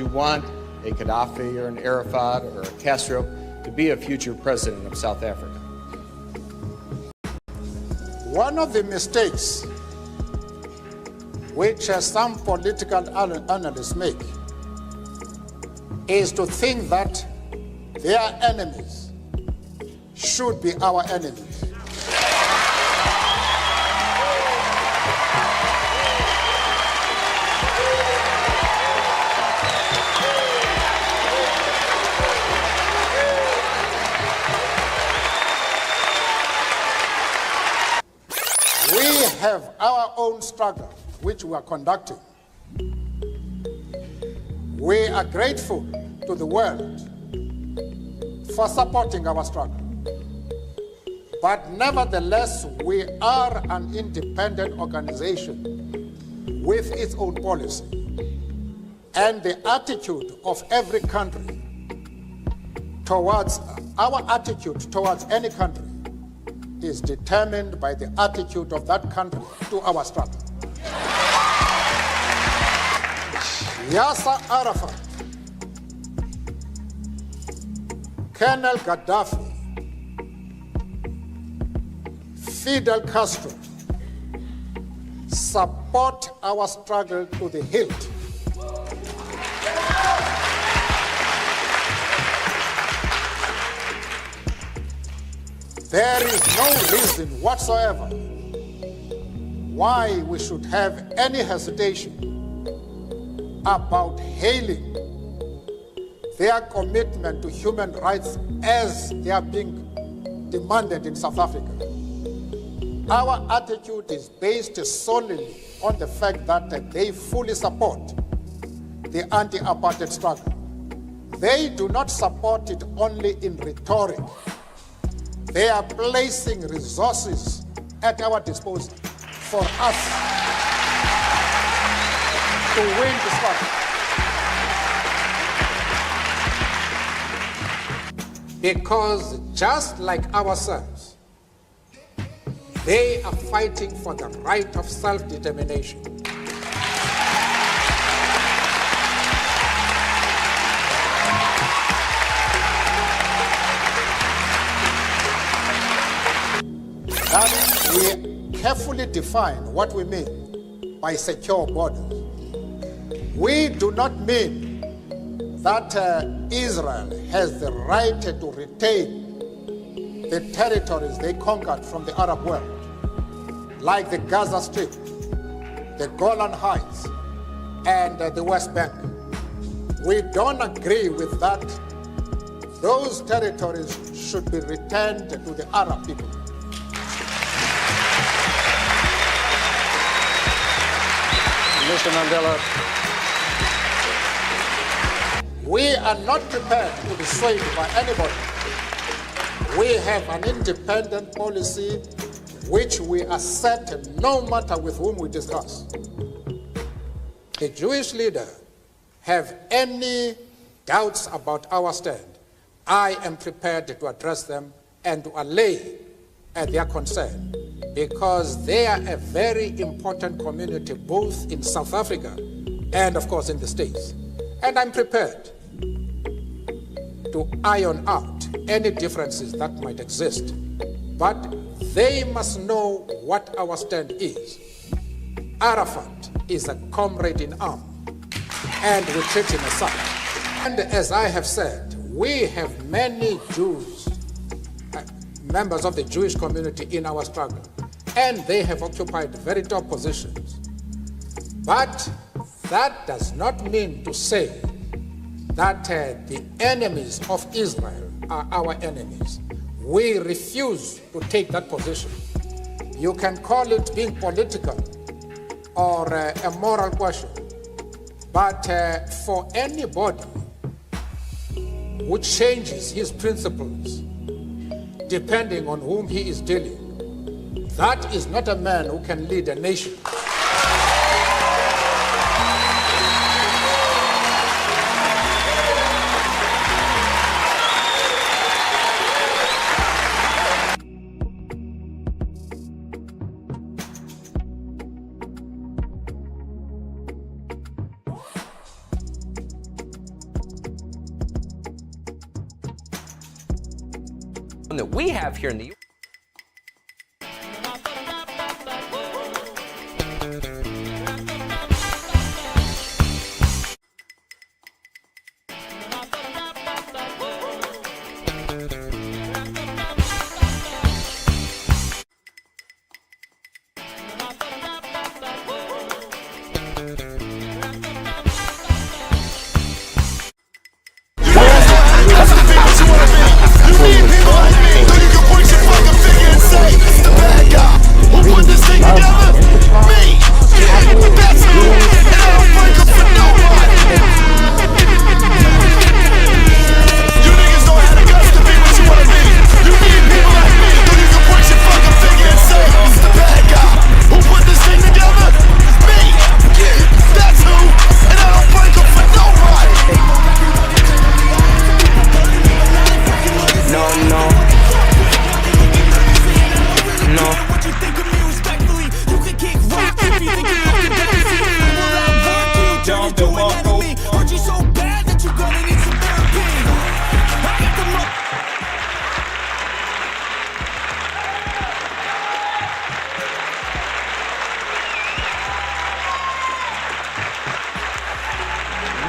you want a Gaddafi or an Arafat or a Castro to be a future president of South Africa? One of the mistakes which some political analysts make is to think that their enemies should be our enemies. We have our own struggle, which we are conducting. We are grateful to the world for supporting our struggle. But nevertheless, we are an independent organization with its own policy. And the attitude of every country towards, our attitude towards any country is determined by the attitude of that country to our struggle. Yasser Arafat, Colonel Gaddafi, Fidel Castro support our struggle to the hilt. There is no reason whatsoever why we should have any hesitation about hailing their commitment to human rights as they are being demanded in South Africa. Our attitude is based solely on the fact that they fully support the anti-apartheid struggle. They do not support it only in rhetoric. They are placing resources at our disposal for us to win the struggle. Because just like ourselves, they are fighting for the right of self-determination. That we carefully define what we mean by secure borders. We do not mean that Israel has the right to retain the territories they conquered from the Arab world, like the Gaza Strip, the Golan Heights, and the West Bank. We don't agree with that. Those territories should be returned to the Arab people. Mr. Mandela. We are not prepared to be swayed by anybody. We have an independent policy which we assert no matter with whom we discuss. The Jewish leader have any doubts about our stand, I am prepared to address them and to allay their concern, because they are a very important community both in South Africa and of course in the States. And I'm prepared to iron out any differences that might exist. But they must know what our stand is. Arafat is a comrade in arms, and we treat him as such. And as I have said, we have many Jews, members of the Jewish community in our struggle, and they have occupied very top positions. But that does not mean to say that the enemies of Israel are our enemies. We refuse to take that position. You can call it being political or a moral question, but for anybody who changes his principles depending on whom he is dealing, that is not a man who can lead a nation. that we have here in the U.S.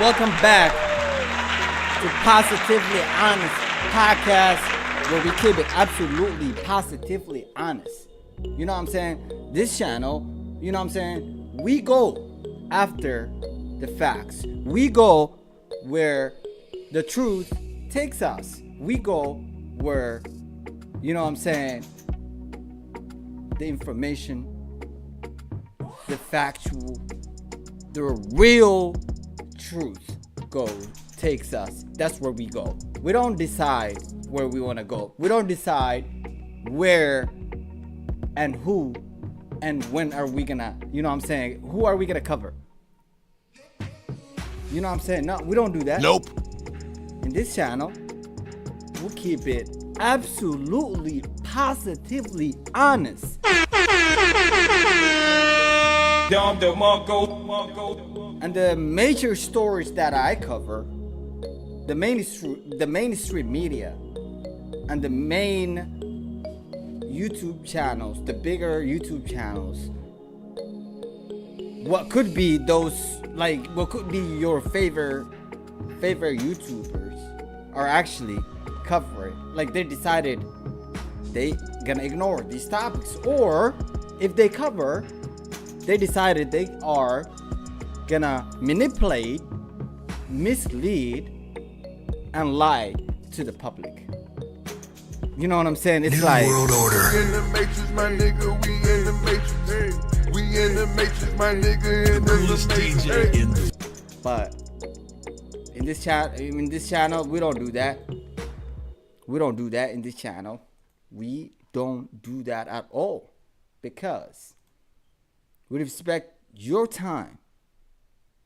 Welcome back to Positively Honest Podcast, where we keep it absolutely positively honest. You know what I'm saying? This channel, you know what I'm saying? We go after the facts. We go where the truth takes us. We go where, you know what I'm saying, the information, the factual, the real truth takes us. That's where we go. We don't decide where we want to go. We don't decide where and who and when are we gonna, you know what I'm saying, who are we gonna cover. You know what I'm saying? No, we don't do that. Nope. In this channel, we'll keep it absolutely positively honest. And the major stories that I cover, the mainstream media, and the main YouTube channels, the bigger YouTube channels, what could be those, like, what could be your favorite YouTubers are actually covering. Like, they decided they gonna ignore these topics, or if they cover, they decided they are gonna manipulate, mislead, and lie to the public. You know what I'm saying? It's New like world order. We in the matrix, my nigga. We in the matrix. Hey. We in the matrix, my nigga. In the matrix. But in this channel, we don't do that. We don't do that in this channel. We don't do that at all, because we respect your time.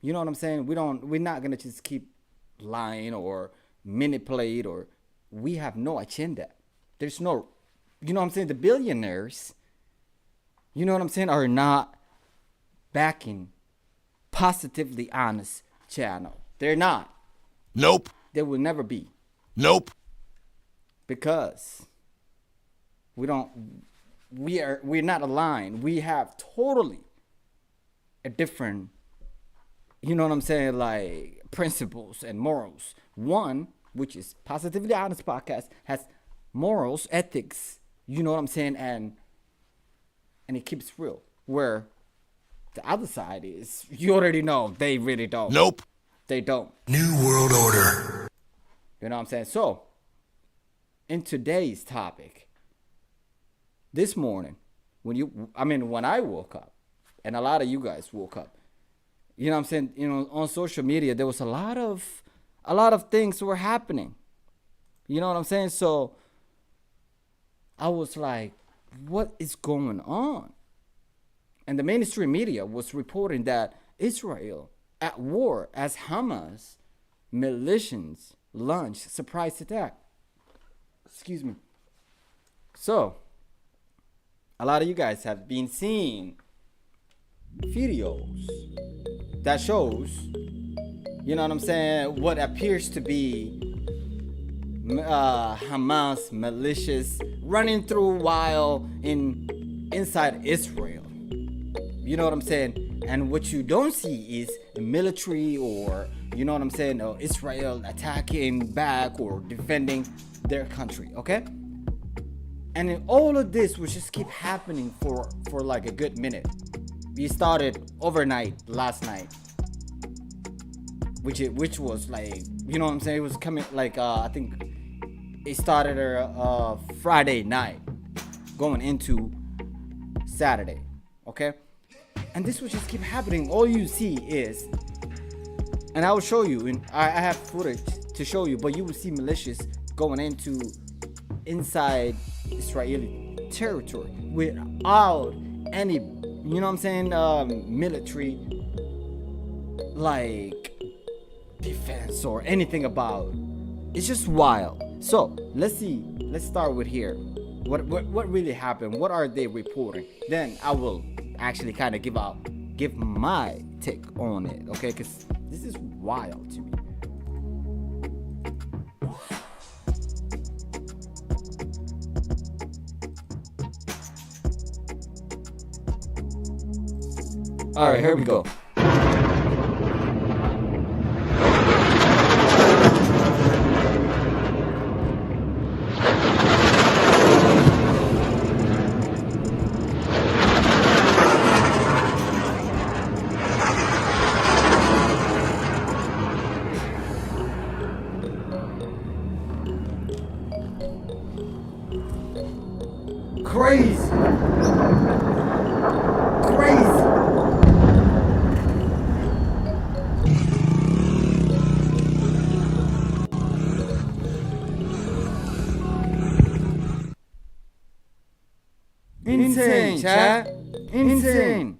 You know what I'm saying? We're not gonna just keep lying or manipulate, or we have no agenda. There's no, you know what I'm saying? The billionaires, you know what I'm saying, are not backing Positively Honest channel. They're not. Nope. They will never be. Nope. Because we're not aligned. We have totally a different, you know what I'm saying, like, principles and morals. One, which is Positively Honest Podcast, has morals, ethics, you know what I'm saying, and it keeps real. Where the other side is, you already know, they really don't. Nope. They don't. New world order. You know what I'm saying? So, in today's topic, this morning, when I woke up, and a lot of you guys woke up, you know what I'm saying, you know, on social media, there was a lot of things were happening. You know what I'm saying? So I was like, what is going on? And the mainstream media was reporting that Israel at war as Hamas militias launch surprise attack. Excuse me. So a lot of you guys have been seeing videos that shows, you know what I'm saying, what appears to be Hamas militias running through while inside Israel. You know what I'm saying? And what you don't see is the military, or you know what I'm saying, Israel attacking back or defending their country, okay? And in all of this will just keep happening for like a good minute. We started overnight last night, which was like, you know what I'm saying, it was coming like I think it started Friday night going into Saturday, okay? And this will just keep happening. All you see is, and I will show you, and I have footage to show you, but you will see militias going into inside Israeli territory without any, you know what I'm saying, military like defense or anything about. It's just wild. So let's start with here. What really happened? What are they reporting? Then I will actually kind of give my take on it, okay? Because this is wild to me. All right, here we go. Crazy. Insane, chat. Insane.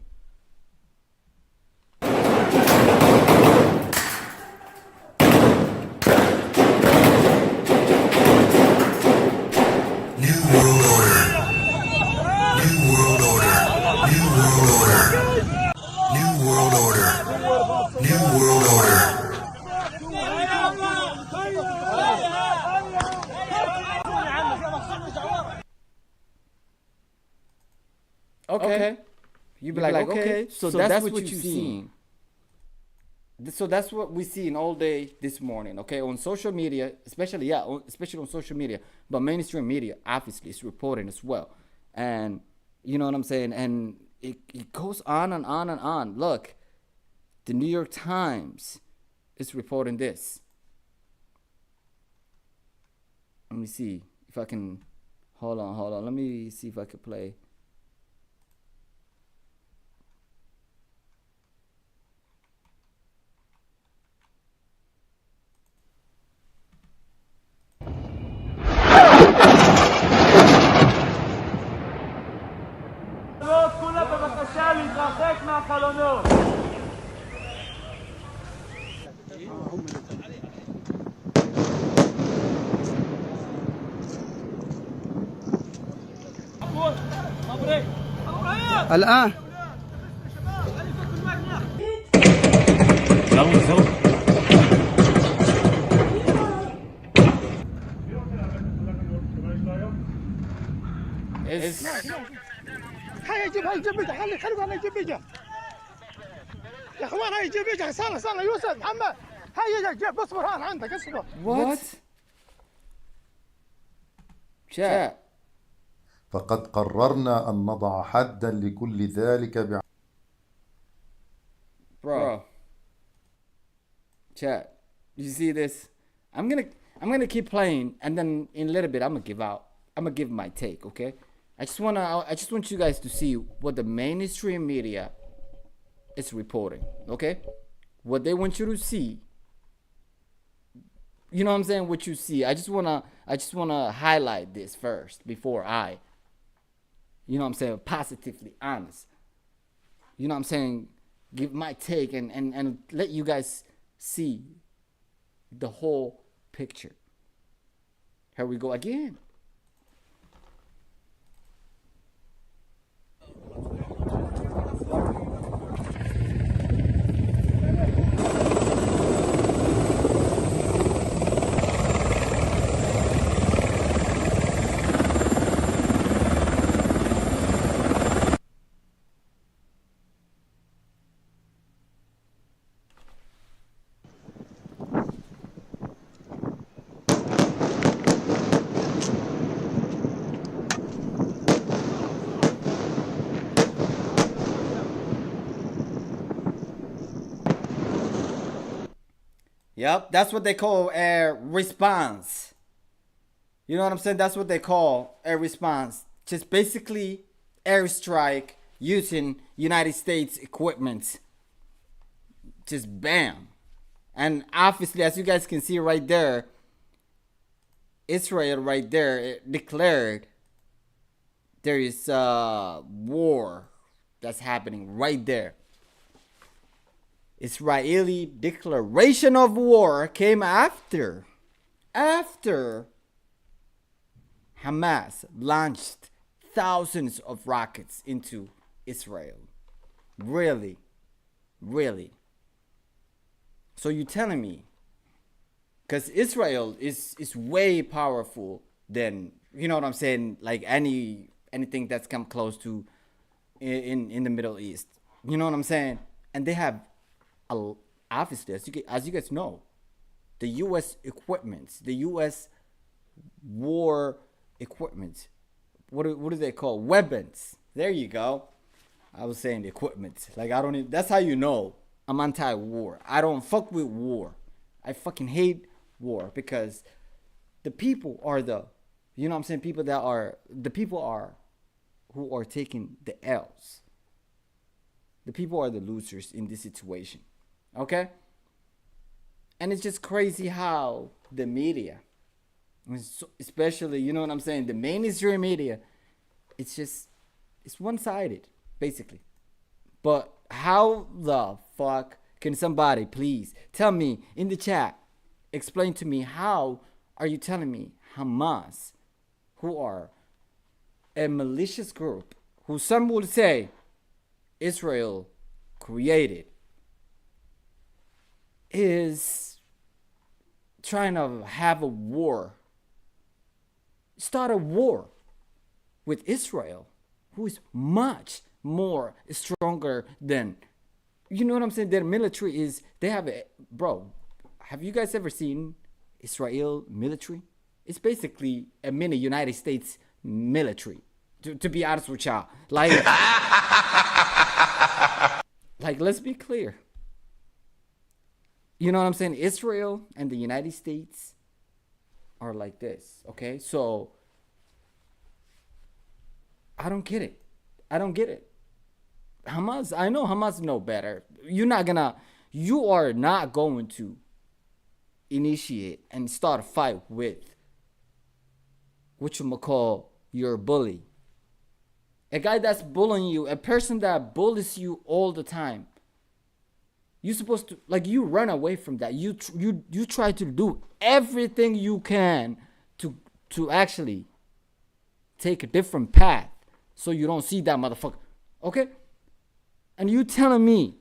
New world order. New world order. New world order. New world order. New world order. Okay. You be like, okay. So that's what you seen. So that's what we seen all day this morning, okay? On social media, especially on social media, but mainstream media obviously is reporting as well. And you know what I'm saying? And it goes on and on and on. Look, the New York Times is reporting this. Let me see if I can, hold on. Let me see if I can play. الآن هاي يجيب بيجا خلي انا يجيب بيجا يا اخوان هاي يجيب بيجا استنى يوسف محمد هاي جيب اصبر هان عندك اصبر What? Chat. فقد قررنا أن نضع حداً لكل ذلك Bro. Chat. You see this? I'm gonna keep playing, and then in a little bit I'm gonna give my take, okay? I just want you guys to see what the mainstream media is reporting, okay? What they want you to see. You know what I'm saying? What you see. I just wanna highlight this first before I, you know what I'm saying, positively honest. You know what I'm saying? Give my take and let you guys see the whole picture. Here we go again. Yep, that's what they call a response. You know what I'm saying? That's what they call a response. Just basically airstrike using United States equipment. Just bam. And obviously, as you guys can see right there, Israel right there declared there is a war that's happening right there. Israeli declaration of war came after Hamas launched thousands of rockets into Israel. Really? So you telling me, because Israel is way powerful than, you know what I'm saying, like anything that's come close to in the Middle East. You know what I'm saying? And they have obviously, as you guys know, the U.S. equipment, the U.S. war equipment. What do they call weapons? There you go. I was saying the equipment. Like I don't even. That's how you know I'm anti-war. I don't fuck with war. I fucking hate war because the people are the, you know what I'm saying, people who are taking the L's. The people are the losers in this situation. Okay? And it's just crazy how the media, especially, you know what I'm saying, the mainstream media, it's one-sided, basically. But how the fuck can somebody please tell me in the chat, explain to me, how are you telling me Hamas, who are a malicious group, who some would say Israel created, is trying to have a war, start a war with Israel, who is much more stronger than, you know what I'm saying, their military is, they have a, bro, have you guys ever seen Israel military? It's basically a mini United States military, to be honest with y'all. Like, like, let's be clear. You know what I'm saying? Israel and the United States are like this, okay? So, I don't get it. Hamas, I know Hamas know better. You are not going to initiate and start a fight with what you call your bully. A guy that's bullying you, a person that bullies you all the time. You're supposed to, like, you run away from that. You try to do everything you can to actually take a different path so you don't see that motherfucker. Okay? And you telling me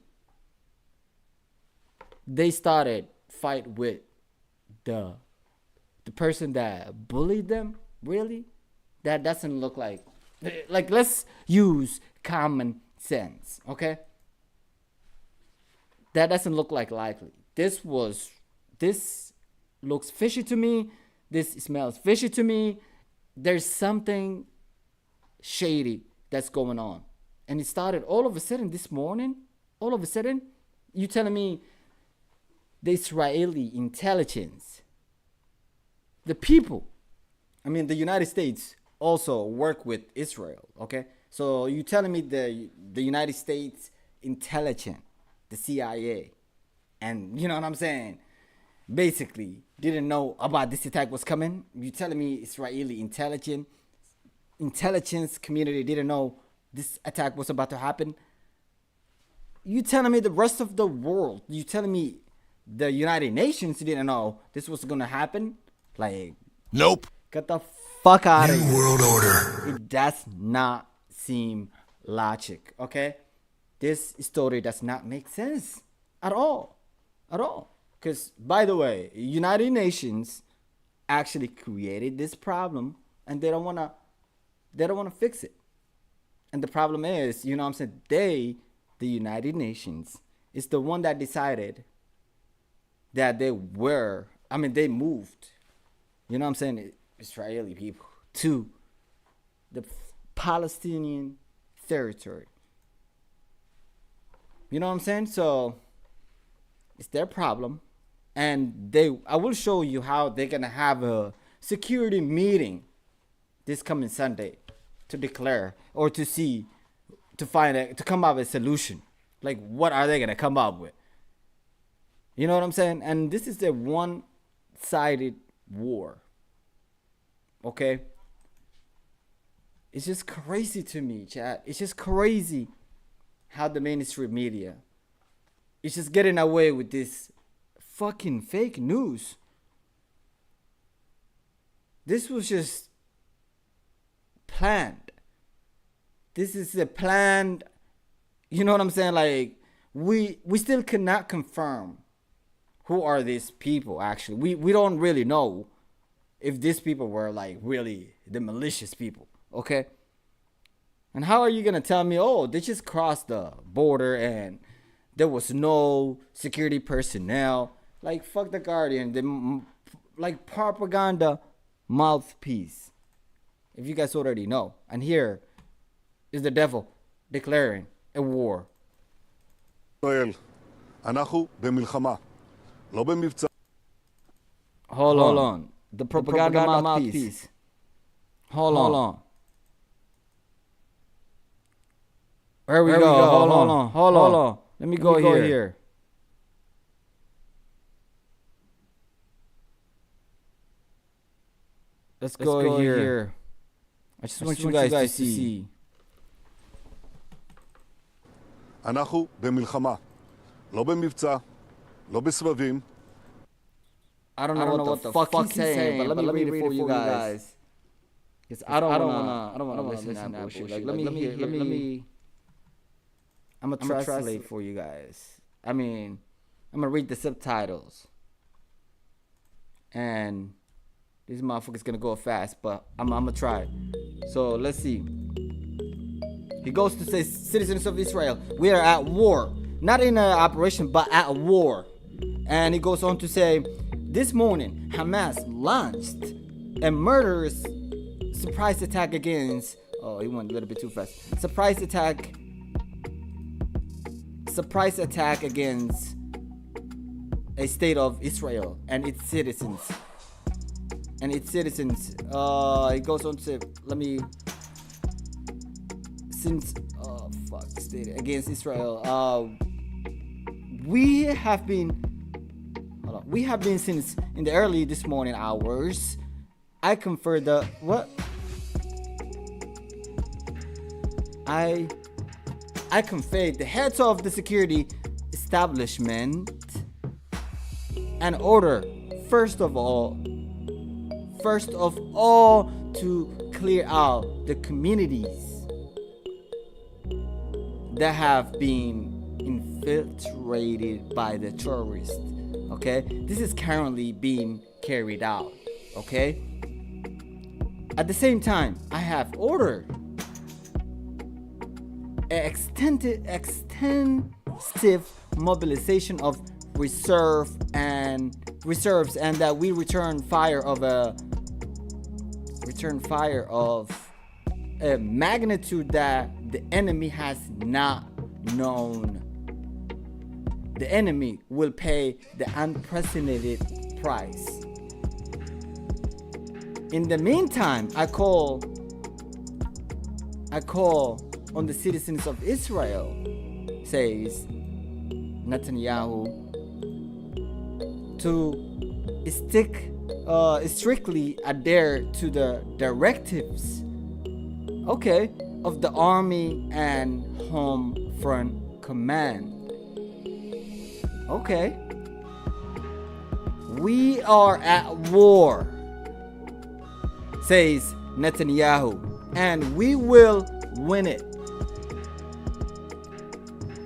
they started fight with the person that bullied them? Really? That doesn't look like let's use common sense, okay? That doesn't look like likely. This looks fishy to me. This smells fishy to me. There's something shady that's going on. And it started all of a sudden this morning. All of a sudden, you telling me the Israeli intelligence, the people, I mean, the United States also work with Israel, okay? So you telling me the United States intelligence, the CIA, and you know what I'm saying, basically didn't know about this attack was coming? You telling me Israeli intelligence community didn't know this attack was about to happen? You telling me the rest of the world, you telling me the United Nations didn't know this was gonna happen? Like, Nope. get the fuck out of New here. World Order. It does not seem logic, okay? This story does not make sense at all. Because, by the way, United Nations actually created this problem, and they don't wanna fix it. And the problem is, you know what I'm saying, the United Nations, is the one that decided that they moved, you know what I'm saying, Israeli people to the Palestinian territory. You know what I'm saying? So it's their problem. And I will show you how they're gonna have a security meeting this coming Sunday to declare or to come up with a solution. Like, what are they gonna come up with? You know what I'm saying? And this is a one-sided war. Okay? It's just crazy to me, chat. It's just crazy how the mainstream media is just getting away with this fucking fake news. This was just planned. This is a planned, you know what I'm saying? Like, we still cannot confirm who are these people actually. We don't really know if these people were like really the malicious people, okay? And how are you gonna tell me, oh, they just crossed the border and there was no security personnel? Like, fuck the Guardian, like propaganda mouthpiece. If you guys already know. And here is the devil declaring a war. אנחנו במלחמה, לא במבצע. Hold on. The propaganda mouthpiece. Hold on. Where we go? Hold on. Let me go here. Let's go here. I just want you guys to see. אנחנו במלחמה, לא במבצע, לא בסבבים. I don't know what the fuck he's saying, but let me read it for you guys. Because I don't wanna listen to that bullshit. Like, let me I'm gonna translate for you guys. I mean, I'm gonna read the subtitles. And this motherfucker's gonna go fast, but I'm gonna try. So let's see. He goes to say, citizens of Israel, we are at war. Not in an operation, but at war. And he goes on to say, this morning, Hamas launched a murderous surprise attack against, oh, he went a little bit too fast. Surprise attack against a state of Israel and its citizens. It goes on to say, state against Israel. We have been since in the early this morning hours. I confer the what? I conveyed the heads of the security establishment an order, first of all, to clear out the communities that have been infiltrated by the terrorists. Okay, this is currently being carried out. Okay, at the same time, I have ordered extensive mobilization of reserves and that we return fire of a magnitude that the enemy has not known. The enemy will pay the unprecedented price. In the meantime, I call on the citizens of Israel, says Netanyahu, to strictly adhere to the directives, okay, of the Army and Home Front Command. Okay, we are at war, says Netanyahu, and we will win it.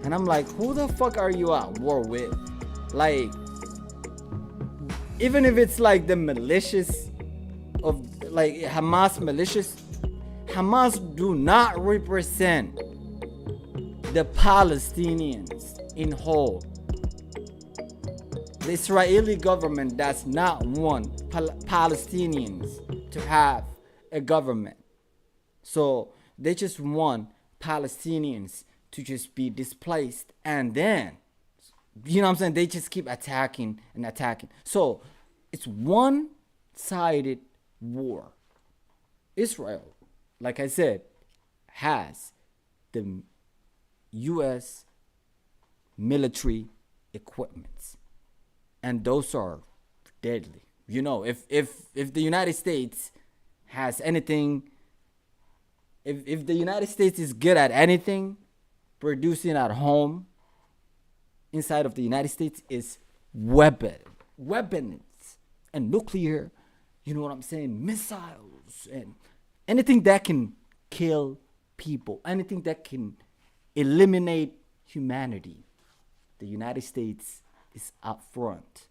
And I'm like, who the fuck are you at war with? Like, even if it's like the militias of like Hamas militias, Hamas do not represent the Palestinians in whole. The Israeli government does not want Palestinians to have a government. So they just want Palestinians to just be displaced and then You know what I'm saying? They just keep attacking and attacking. So it's one-sided war. Israel, like I said, has the U.S. military equipments, and those are deadly. You know, if the United States has anything, if the United States is good at anything, producing at home, inside of the United States is weapons and nuclear, you know what I'm saying, missiles and anything that can kill people, anything that can eliminate humanity. The United States is up front.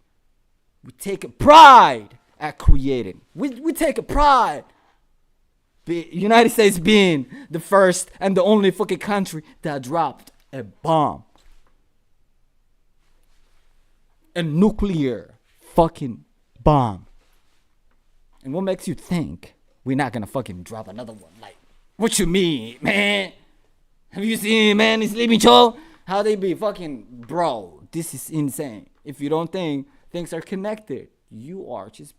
We take a pride at creating. We take a pride. United States being the first and the only fucking country that dropped a bomb. A nuclear fucking bomb. And what makes you think we're not gonna fucking drop another one? Like, what you mean, man? Have you seen, man, this Sleeping Joe? How they be fucking, bro, this is insane. If you don't think things are connected, you're just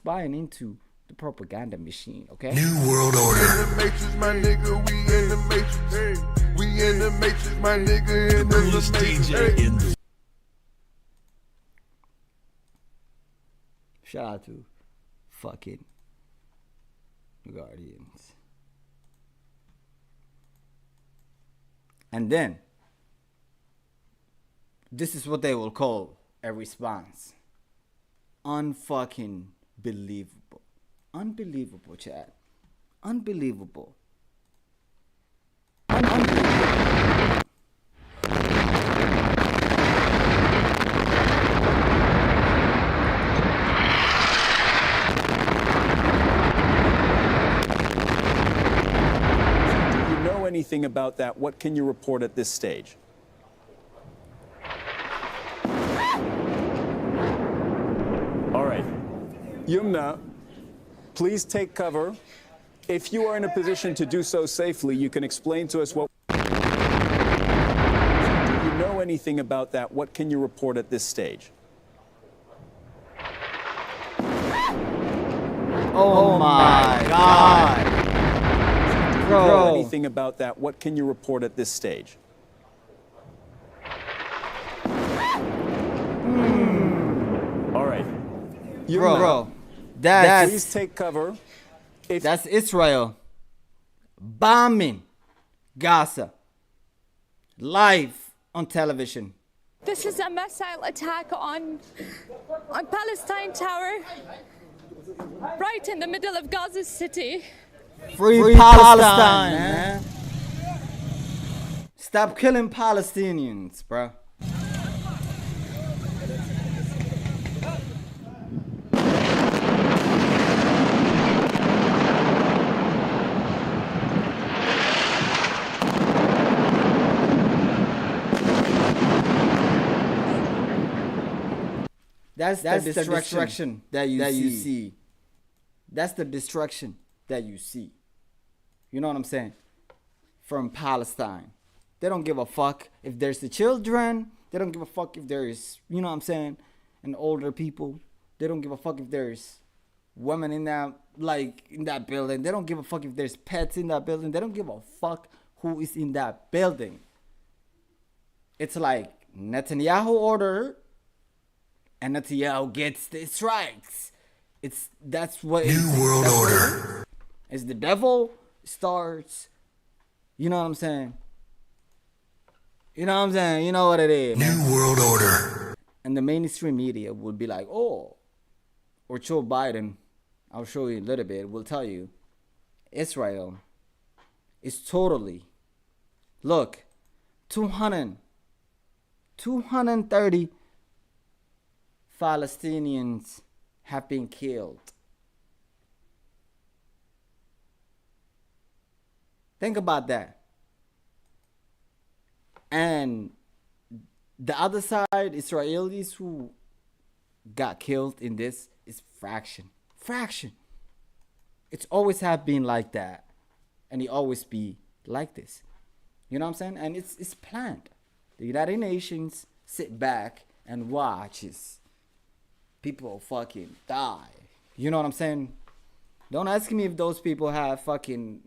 buying into the propaganda machine, okay? New World Order. In the Matrix, my nigga, we in the Matrix. We in the Matrix, my nigga, in the Matrix. Shout out to fucking Guardians. And then, this is what they will call a response. Unfucking believable. Unbelievable, Chad. Unbelievable. Unbelievable. Anything about that? What can you report at this stage? All right. Yumna, please take cover. If you are in a position to do so safely, you can explain to us what... Do you know anything about that? What can you report at this stage? Oh my God. Bro. Anything about that? What can you report at this stage? All right. Bro, that's... Please take cover. That's Israel bombing Gaza live on television. This is a missile attack on Palestine Tower, right in the middle of Gaza City. Free Palestine, man. Stop killing Palestinians, bro. That's the destruction that you see. That's the destruction that you see. You know what I'm saying? From Palestine. They don't give a fuck if there's the children. They don't give a fuck if there's, you know what I'm saying, and older people. They don't give a fuck if there's women in that, like, in that building. They don't give a fuck if there's pets in that building. They don't give a fuck who is in that building. It's like Netanyahu ordered, and Netanyahu gets the strikes. That's what New World Order. It's the devil starts. You know what I'm saying? You know what I'm saying? You know what it is. New World Order. And the mainstream media would be like, oh, or Joe Biden, I'll show you a little bit, will tell you, Israel is totally, look, 230 Palestinians have been killed. Think about that. And the other side, Israelis who got killed in this is fraction. It's always have been like that. And it always be like this. You know what I'm saying? And it's planned. The United Nations sit back and watch as people fucking die. You know what I'm saying? Don't ask me if those people have fucking,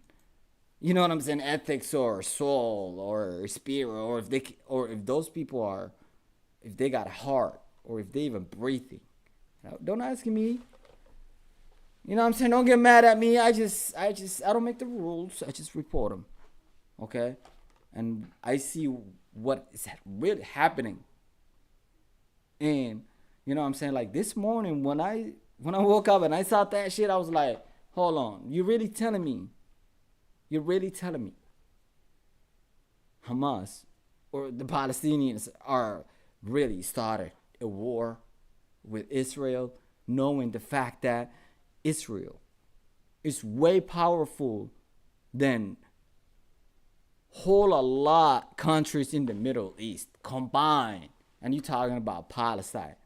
you know what I'm saying, ethics or soul or spirit, or if those people are, if they got a heart, or if they even breathing. Don't ask me. You know what I'm saying? Don't get mad at me. I don't make the rules. I just report them. Okay? And I see what is really happening. And you know what I'm saying? Like this morning when I woke up and I saw that shit, I was like, hold on. You're really telling me Hamas or the Palestinians are really started a war with Israel, knowing the fact that Israel is way powerful than whole a lot countries in the Middle East combined. And you're talking about Palestine.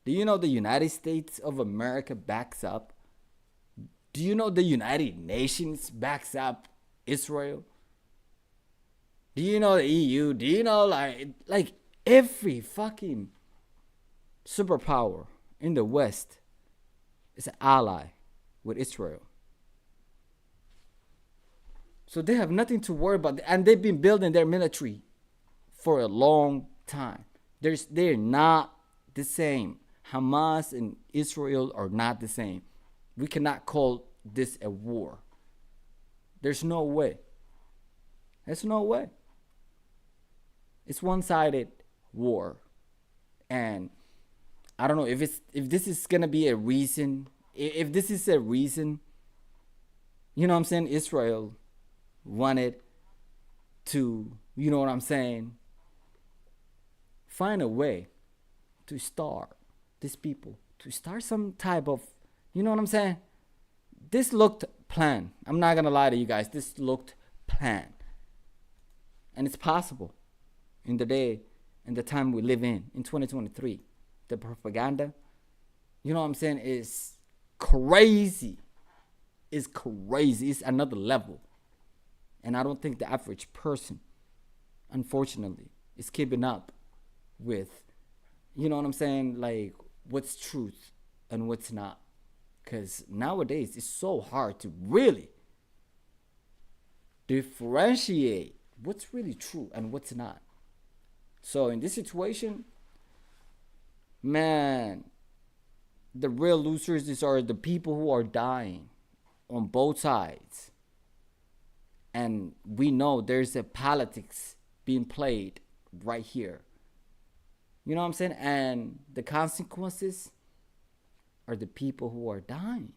Do you know the United States of America backs up? Do you know the United Nations backs up Israel? Do you know the EU? Do you know like every fucking superpower in the West is an ally with Israel? So they have nothing to worry about. And they've been building their military for a long time. They're not the same. Hamas and Israel are not the same. We cannot call this a war. There's no way. There's no way. It's one-sided war. And I don't know if this is gonna be a reason. If this is a reason, you know what I'm saying, Israel wanted to, you know what I'm saying, find a way to start these people, to start some type of, you know what I'm saying? This looked planned. I'm not gonna lie to you guys. This looked planned. And it's possible in the day and the time we live in 2023. The propaganda, you know what I'm saying, is crazy. It's crazy. It's another level. And I don't think the average person, unfortunately, is keeping up with, you know what I'm saying, like what's truth and what's not. Because nowadays it's so hard to really differentiate what's really true and what's not. So in this situation, man, the real losers are the people who are dying on both sides. And we know there's a politics being played right here. You know what I'm saying? And the consequences are the people who are dying.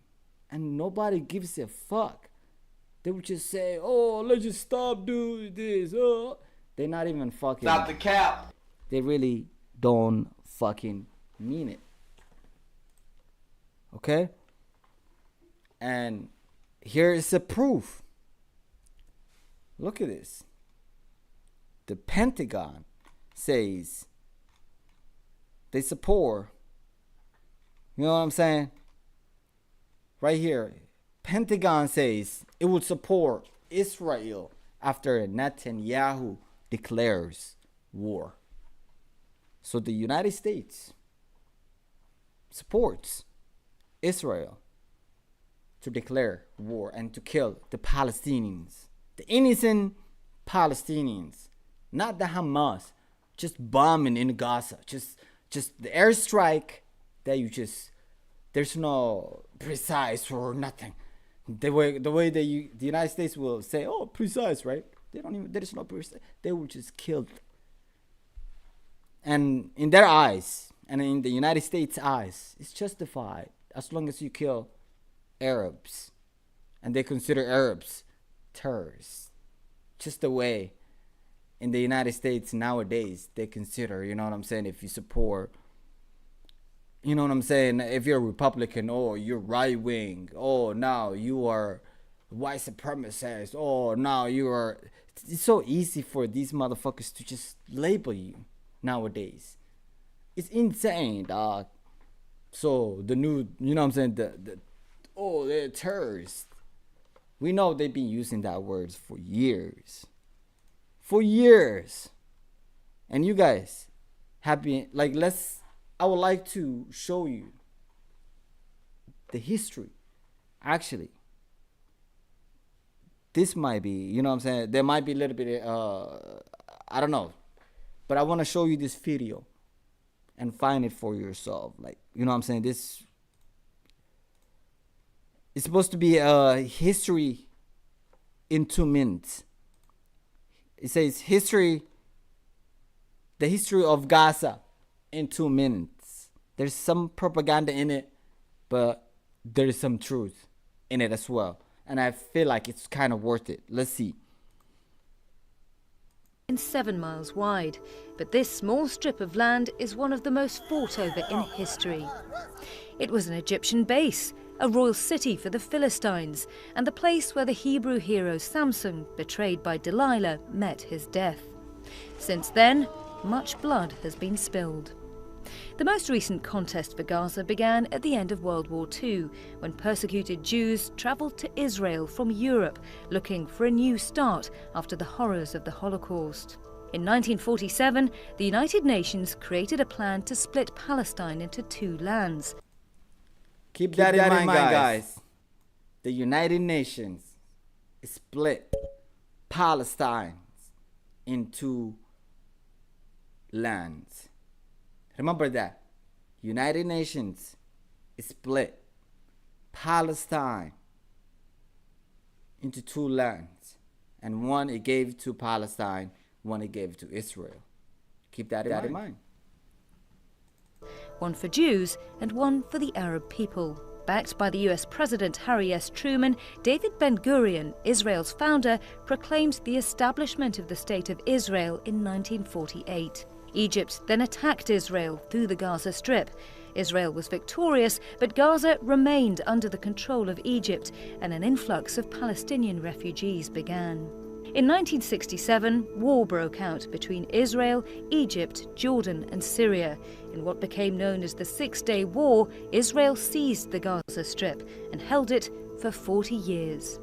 And nobody gives a fuck. They would just say, oh, let's just stop doing this. Oh. They're not even fucking. Stop the cap. They really don't fucking mean it. Okay? And here is the proof. Look at this. The Pentagon says they support, you know what I'm saying? Right here. Pentagon says it would support Israel after Netanyahu declares war. So the United States supports Israel to declare war and to kill the Palestinians. The innocent Palestinians, not the Hamas, just bombing in Gaza, just the airstrike that you just, there's no precise or nothing. The way that the United States will say, oh, precise, right? They don't even, there's no precise. They will just kill them. And in their eyes, and in the United States' eyes, it's justified as long as you kill Arabs, and they consider Arabs terrorists. Just the way in the United States nowadays they consider, you know what I'm saying, if you support, you know what I'm saying, if you're a Republican, oh, you're right wing, oh, now you are white supremacist, oh, now you are. It's so easy for these motherfuckers to just label you nowadays. It's insane, dog. So the new, you know what I'm saying, they're terrorists. We know they've been using that word for years. For years. And you guys, happen. Like, I would like to show you the history. Actually, this might be, you know what I'm saying? There might be a little bit, I don't know. But I want to show you this video and find it for yourself. Like, you know what I'm saying? This, it's supposed to be a history in 2 minutes. It says the history of Gaza in 2 minutes. There's some propaganda in it, but there is some truth in it as well. And I feel like it's kind of worth it. Let's see. 7 miles wide, but this small strip of land is one of the most fought over in history. It was an Egyptian base, a royal city for the Philistines, and the place where the Hebrew hero Samson, betrayed by Delilah, met his death. Since then, much blood has been spilled. The most recent contest for Gaza began at the end of World War II, when persecuted Jews travelled to Israel from Europe, looking for a new start after the horrors of the Holocaust. In 1947, the United Nations created a plan to split Palestine into 2 lands. Keep that in mind, guys. The United Nations split Palestine into lands. Remember that. United Nations split Palestine into 2 lands. And one it gave to Palestine, one it gave to Israel. Keep that in mind. One for Jews and one for the Arab people. Backed by the US President Harry S. Truman, David Ben-Gurion, Israel's founder, proclaimed the establishment of the State of Israel in 1948. Egypt then attacked Israel through the Gaza Strip. Israel was victorious, but Gaza remained under the control of Egypt, and an influx of Palestinian refugees began. In 1967, war broke out between Israel, Egypt, Jordan and Syria. In what became known as the Six-Day War, Israel seized the Gaza Strip and held it for 40 years.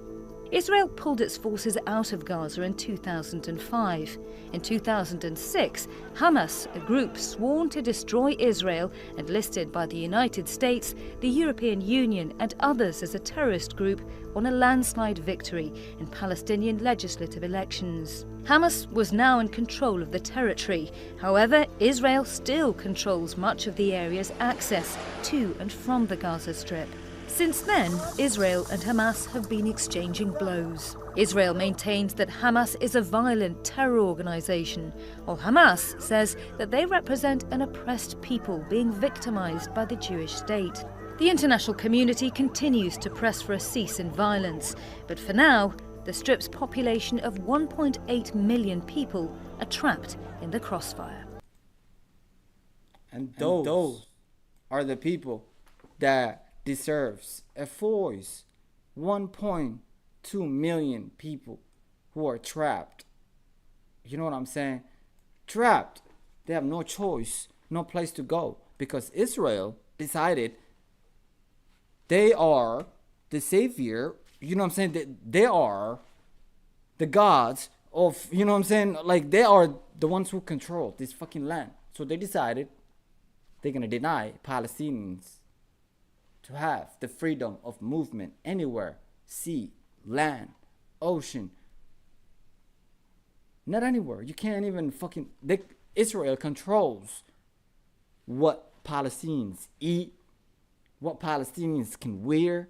Israel pulled its forces out of Gaza in 2005. In 2006, Hamas, a group sworn to destroy Israel and listed by the United States, the European Union and others as a terrorist group, won a landslide victory in Palestinian legislative elections. Hamas was now in control of the territory. However, Israel still controls much of the area's access to and from the Gaza Strip. Since then, Israel and Hamas have been exchanging blows. Israel maintains that Hamas is a violent terror organization, while Hamas says that they represent an oppressed people being victimized by the Jewish state. The international community continues to press for a cease in violence, but for now, the Strip's population of 1.8 million people are trapped in the crossfire. And those are the people that deserves a voice. 1.2 million people who are trapped. You know what I'm saying? Trapped. They have no choice, no place to go, because Israel decided they are the savior. You know what I'm saying? They are the gods of, you know what I'm saying? Like, they are the ones who control this fucking land. So they decided they're gonna deny Palestinians to have the freedom of movement anywhere, sea, land, ocean. Not anywhere. You can't even fucking... Israel controls what Palestinians eat, what Palestinians can wear,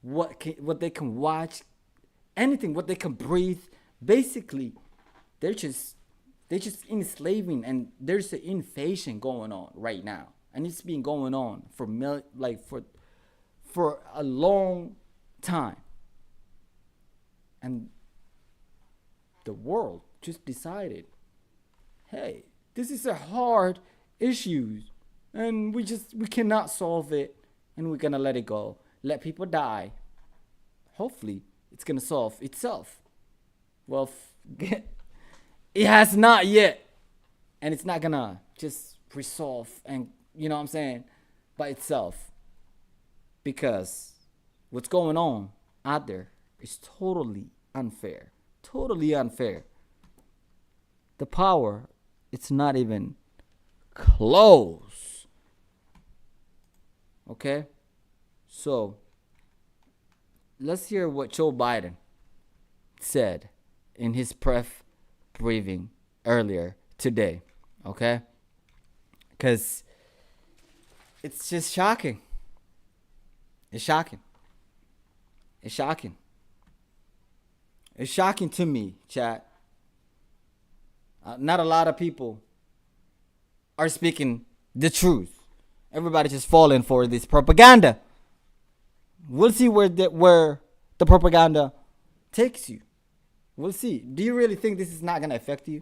what they can watch, anything, what they can breathe. Basically, they're just enslaving, and there's an invasion going on right now, and it's been going on for a long time. And the world just decided, hey, this is a hard issue, and we cannot solve it, and we're gonna let it go, let people die. Hopefully it's gonna solve itself. Well, it has not yet, and it's not gonna just resolve, and you know what I'm saying, by itself. Because what's going on out there is totally unfair. Totally unfair. The power, it's not even close. Okay? So, let's hear what Joe Biden said in his press briefing earlier today. Okay? Because it's just shocking. It's shocking. It's shocking. It's shocking to me, chat. Not a lot of people are speaking the truth. Everybody just falling for this propaganda. We'll see where the propaganda takes you. We'll see. Do you really think this is not going to affect you?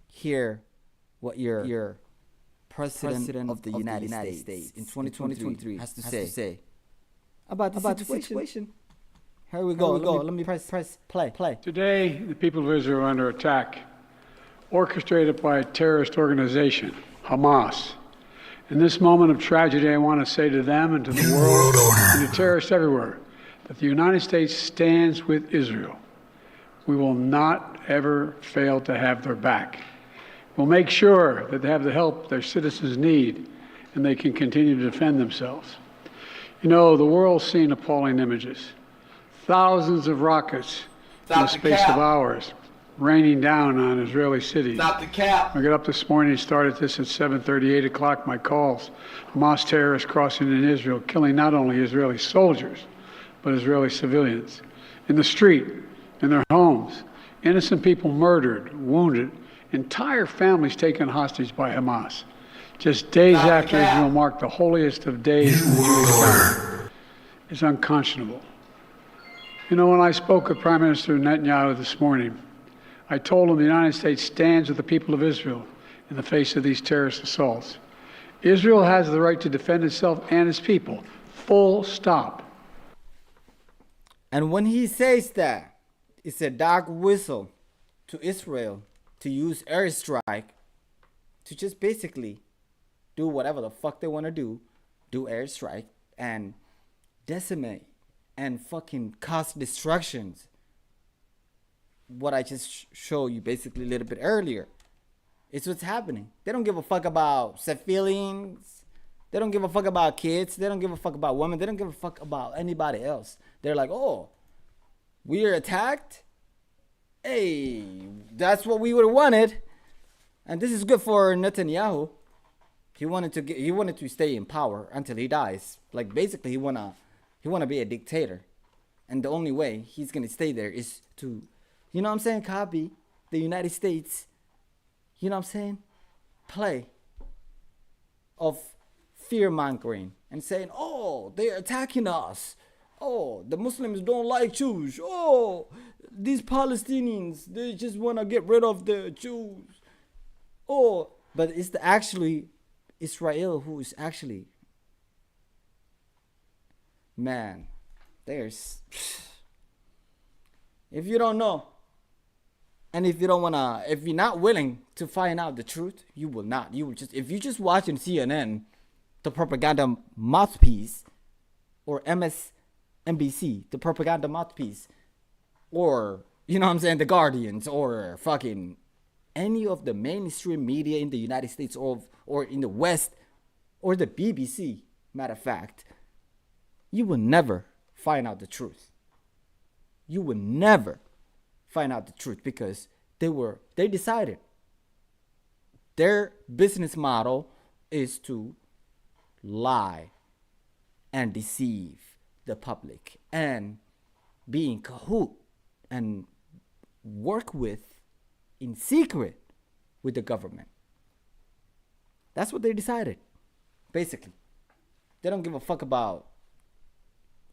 Hear what your president of the United States in 2023 has to say about the situation. Here we go. Let me press play. Today, the people of Israel are under attack, orchestrated by a terrorist organization, Hamas. In this moment of tragedy, I want to say to them and to the world and to terrorists everywhere that the United States stands with Israel. We will not ever fail to have their back. We'll make sure that they have the help their citizens need and they can continue to defend themselves. You know, the world's seen appalling images. Thousands of rockets in the space of hours raining down on Israeli cities. Stop the cap. I got up this morning, started this at 7:30, 8 o'clock, my calls. Hamas terrorists crossing in Israel, killing not only Israeli soldiers, but Israeli civilians. In the street, in their homes, innocent people murdered, wounded, entire families taken hostage by Hamas. Just days after Israel marked the holiest of days in the Jewish calendar. It's unconscionable. You know, when I spoke with Prime Minister Netanyahu this morning, I told him the United States stands with the people of Israel in the face of these terrorist assaults. Israel has the right to defend itself and its people. Full stop. And when he says that, it's a dog whistle to Israel to use airstrike to just basically do whatever the fuck they want to do airstrike and decimate and fucking cause destructions. What I just showed you basically a little bit earlier. It's what's happening. They don't give a fuck about civilians. They don't give a fuck about kids. They don't give a fuck about women. They don't give a fuck about anybody else. They're like, oh, we are attacked? Hey, that's what we would have wanted. And this is good for Netanyahu. He wanted to stay in power until he dies. Like basically he wanna be a dictator. And the only way he's gonna stay there is to, you know what I'm saying, copy the United States, you know what I'm saying, play of fear-mongering and saying, oh, they're attacking us. Oh, the Muslims don't like Jews. Oh, these Palestinians, they just want to get rid of the Jews. Oh, but it's actually Israel who is actually, man, there's, if you don't know, and if you're not willing to find out the truth, you will not. You will just, if you just watching CNN, the propaganda mouthpiece, or MSNBC, the propaganda mouthpiece, or, you know what I'm saying, the Guardians, or fucking any of the mainstream media in the United States or in the West, or the BBC, matter of fact, you will never find out the truth. You will never find out the truth because they decided their business model is to lie and deceive the public and be in cahoot and work in secret with the government. That's what they decided, basically. They don't give a fuck about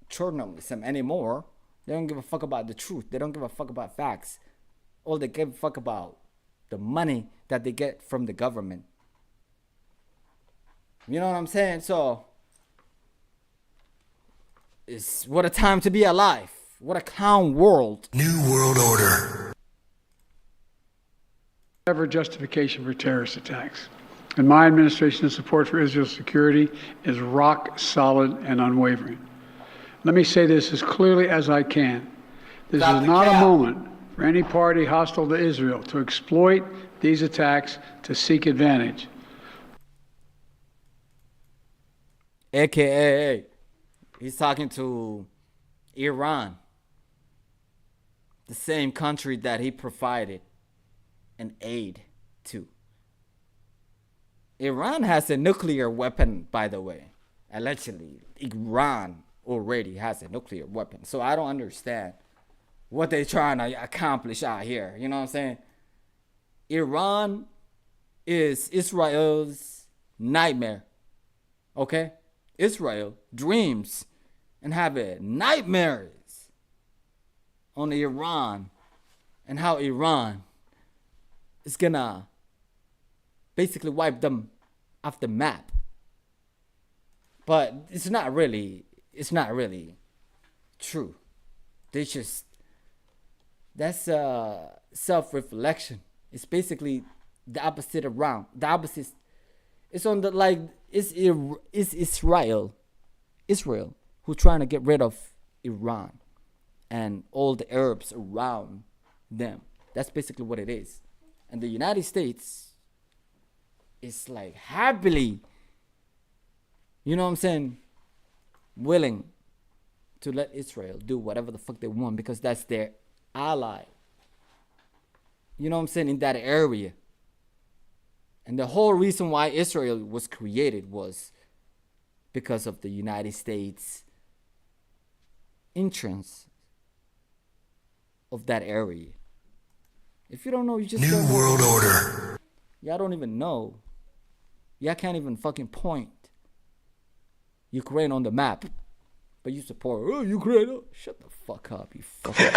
journalism anymore. They don't give a fuck about the truth. They don't give a fuck about facts. All they give a fuck about the money that they get from the government. You know what I'm saying? So, what a time to be alive. What a clown world. New World Order. Ever justification for terrorist attacks. And my administration's support for Israel's security is rock solid and unwavering. Let me say this as clearly as I can. This is not a moment for any party hostile to Israel to exploit these attacks to seek advantage. AKA, he's talking to Iran, the same country that he provided an aid to. Iran has a nuclear weapon, by the way. Allegedly, Iran already has a nuclear weapon. So I don't understand what they're trying to accomplish out here. You know what I'm saying? Iran is Israel's nightmare. Okay? Israel dreams and have nightmares on Iran and how Iran is gonna basically wipe them off the map. But it's not really true. That's self-reflection. It's basically the opposite around. The opposite. It's on the it's Israel who's trying to get rid of Iran and all the Arabs around them. That's basically what it is. And the United States is happily, you know what I'm saying, willing to let Israel do whatever the fuck they want because that's their ally. You know what I'm saying, in that area. And the whole reason why Israel was created was because of the United States entrance of that area. If you don't know, you just New don't know. World Order. Y'all don't even know. Y'all can't even fucking point Ukraine on the map. But you support, Ukraine. Oh, shut the fuck up, you fucking.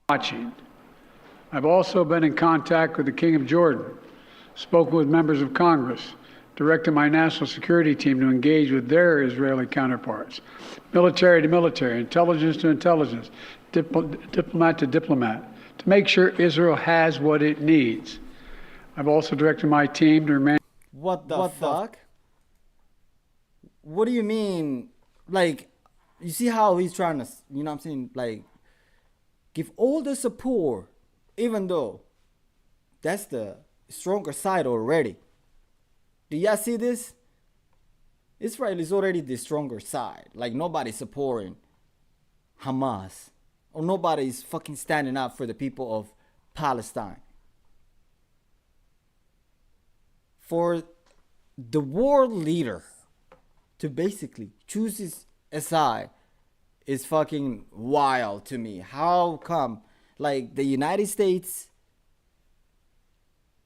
Watching. I've also been in contact with the King of Jordan, spoken with members of Congress, directed my national security team to engage with their Israeli counterparts, military to military, intelligence to intelligence, diplomat to diplomat, to make sure Israel has what it needs. I've also directed my team to remain. What the fuck? What do you mean? You see how he's trying to, you know what I'm saying, give all the support, even though that's the stronger side already. Do y'all see this? Israel is already the stronger side. Nobody's supporting Hamas. Or nobody's fucking standing up for the people of Palestine. For the world leader to basically choose his side is fucking wild to me. How come? The United States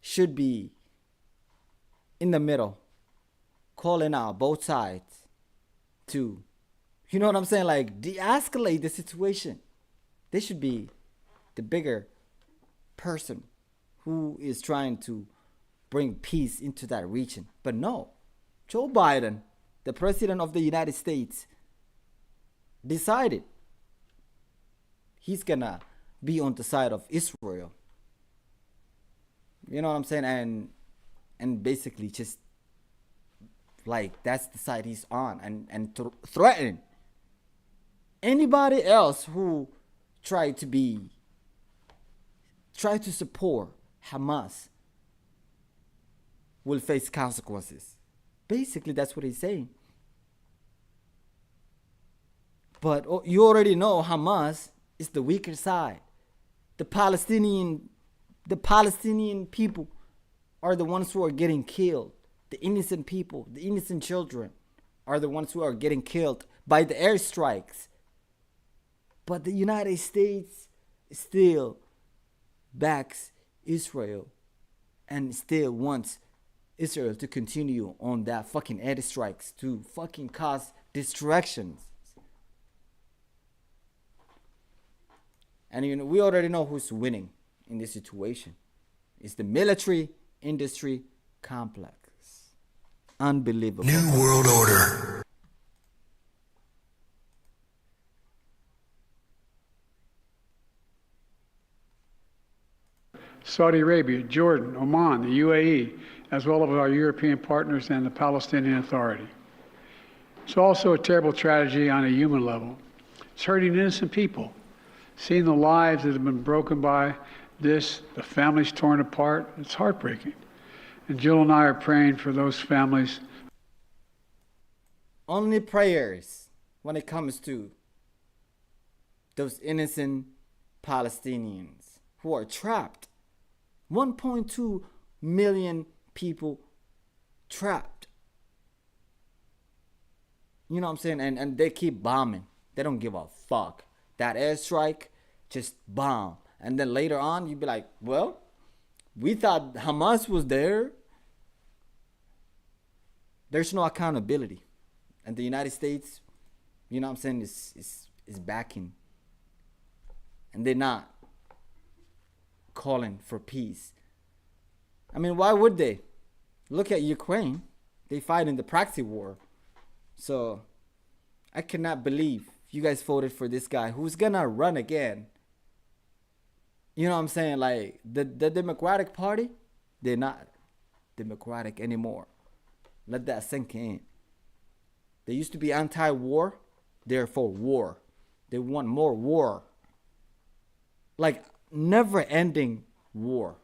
should be in the middle, calling out both sides to, you know what I'm saying, de-escalate the situation. They should be the bigger person who is trying to bring peace into that region. But no, Joe Biden, the president of the United States, decided he's gonna be on the side of Israel. You know what I'm saying? And basically just that's the side he's on, and to threaten anybody else who try to support Hamas will face consequences. Basically, that's what he's saying. But you already know Hamas is the weaker side. The Palestinian people are the ones who are getting killed. The innocent people, the innocent children are the ones who are getting killed by the airstrikes. But the United States still backs Israel and still wants Israel to continue on that fucking airstrikes to fucking cause distractions. And we already know who's winning in this situation. It's the military industry complex. Unbelievable. New World Order. Saudi Arabia, Jordan, Oman, the UAE, as well as our European partners and the Palestinian Authority. It's also a terrible tragedy on a human level. It's hurting innocent people. Seeing the lives that have been broken by this, the families torn apart, it's heartbreaking. And Jill and I are praying for those families. Only prayers when it comes to those innocent Palestinians who are trapped. 1.2 million people trapped. You know what I'm saying? And they keep bombing. They don't give a fuck. That airstrike, just bomb. And then later on, you'd be like, well, we thought Hamas was there. There's no accountability. And the United States, you know what I'm saying, is backing. And they're not calling for peace. I mean, why would they? Look at Ukraine. They fight in the proxy war. So I cannot believe you guys voted for this guy who's gonna run again. You know what I'm saying? Like the Democratic Party, they're not democratic anymore. Let that sink in. They used to be anti-war. They're for war. They want more war. Like never-ending war.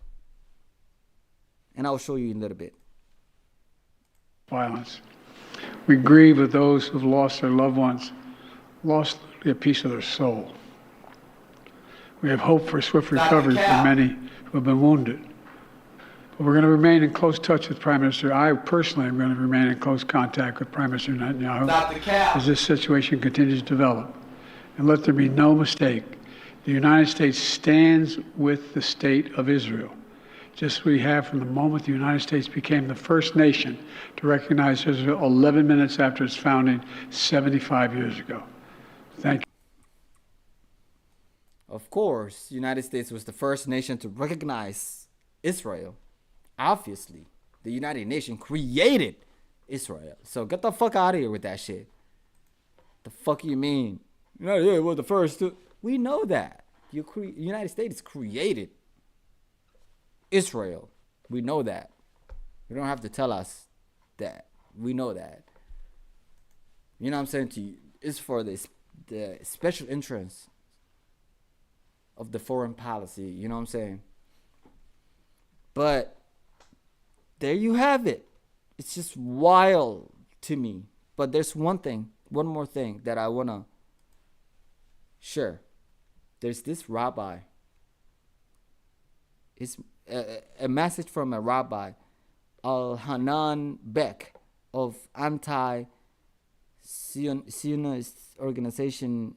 And I'll show you in a little bit. Violence. We grieve with those who've lost their loved ones, lost a piece of their soul. We have hope for swift recovery for many who have been wounded. But we're going to remain in close touch with Prime Minister. I personally am going to remain in close contact with Prime Minister Netanyahu as this situation continues to develop. And let there be no mistake, the United States stands with the state of Israel, just as we have from the moment the United States became the first nation to recognize Israel 11 minutes after its founding 75 years ago. Thank you. Of course, the United States was the first nation to recognize Israel. Obviously, the United Nations created Israel. So get the fuck out of here with that shit. The fuck you mean? Yeah, we're the first to. We know that. United States created Israel. We know that. You don't have to tell us that. We know that. You know what I'm saying to you? It's for the special interest of the foreign policy. You know what I'm saying? But there you have it. It's just wild to me. But there's one more thing that I want to share. There's this rabbi. It's a message from a rabbi, Al-Hanan Beck, of anti-Zionist organization.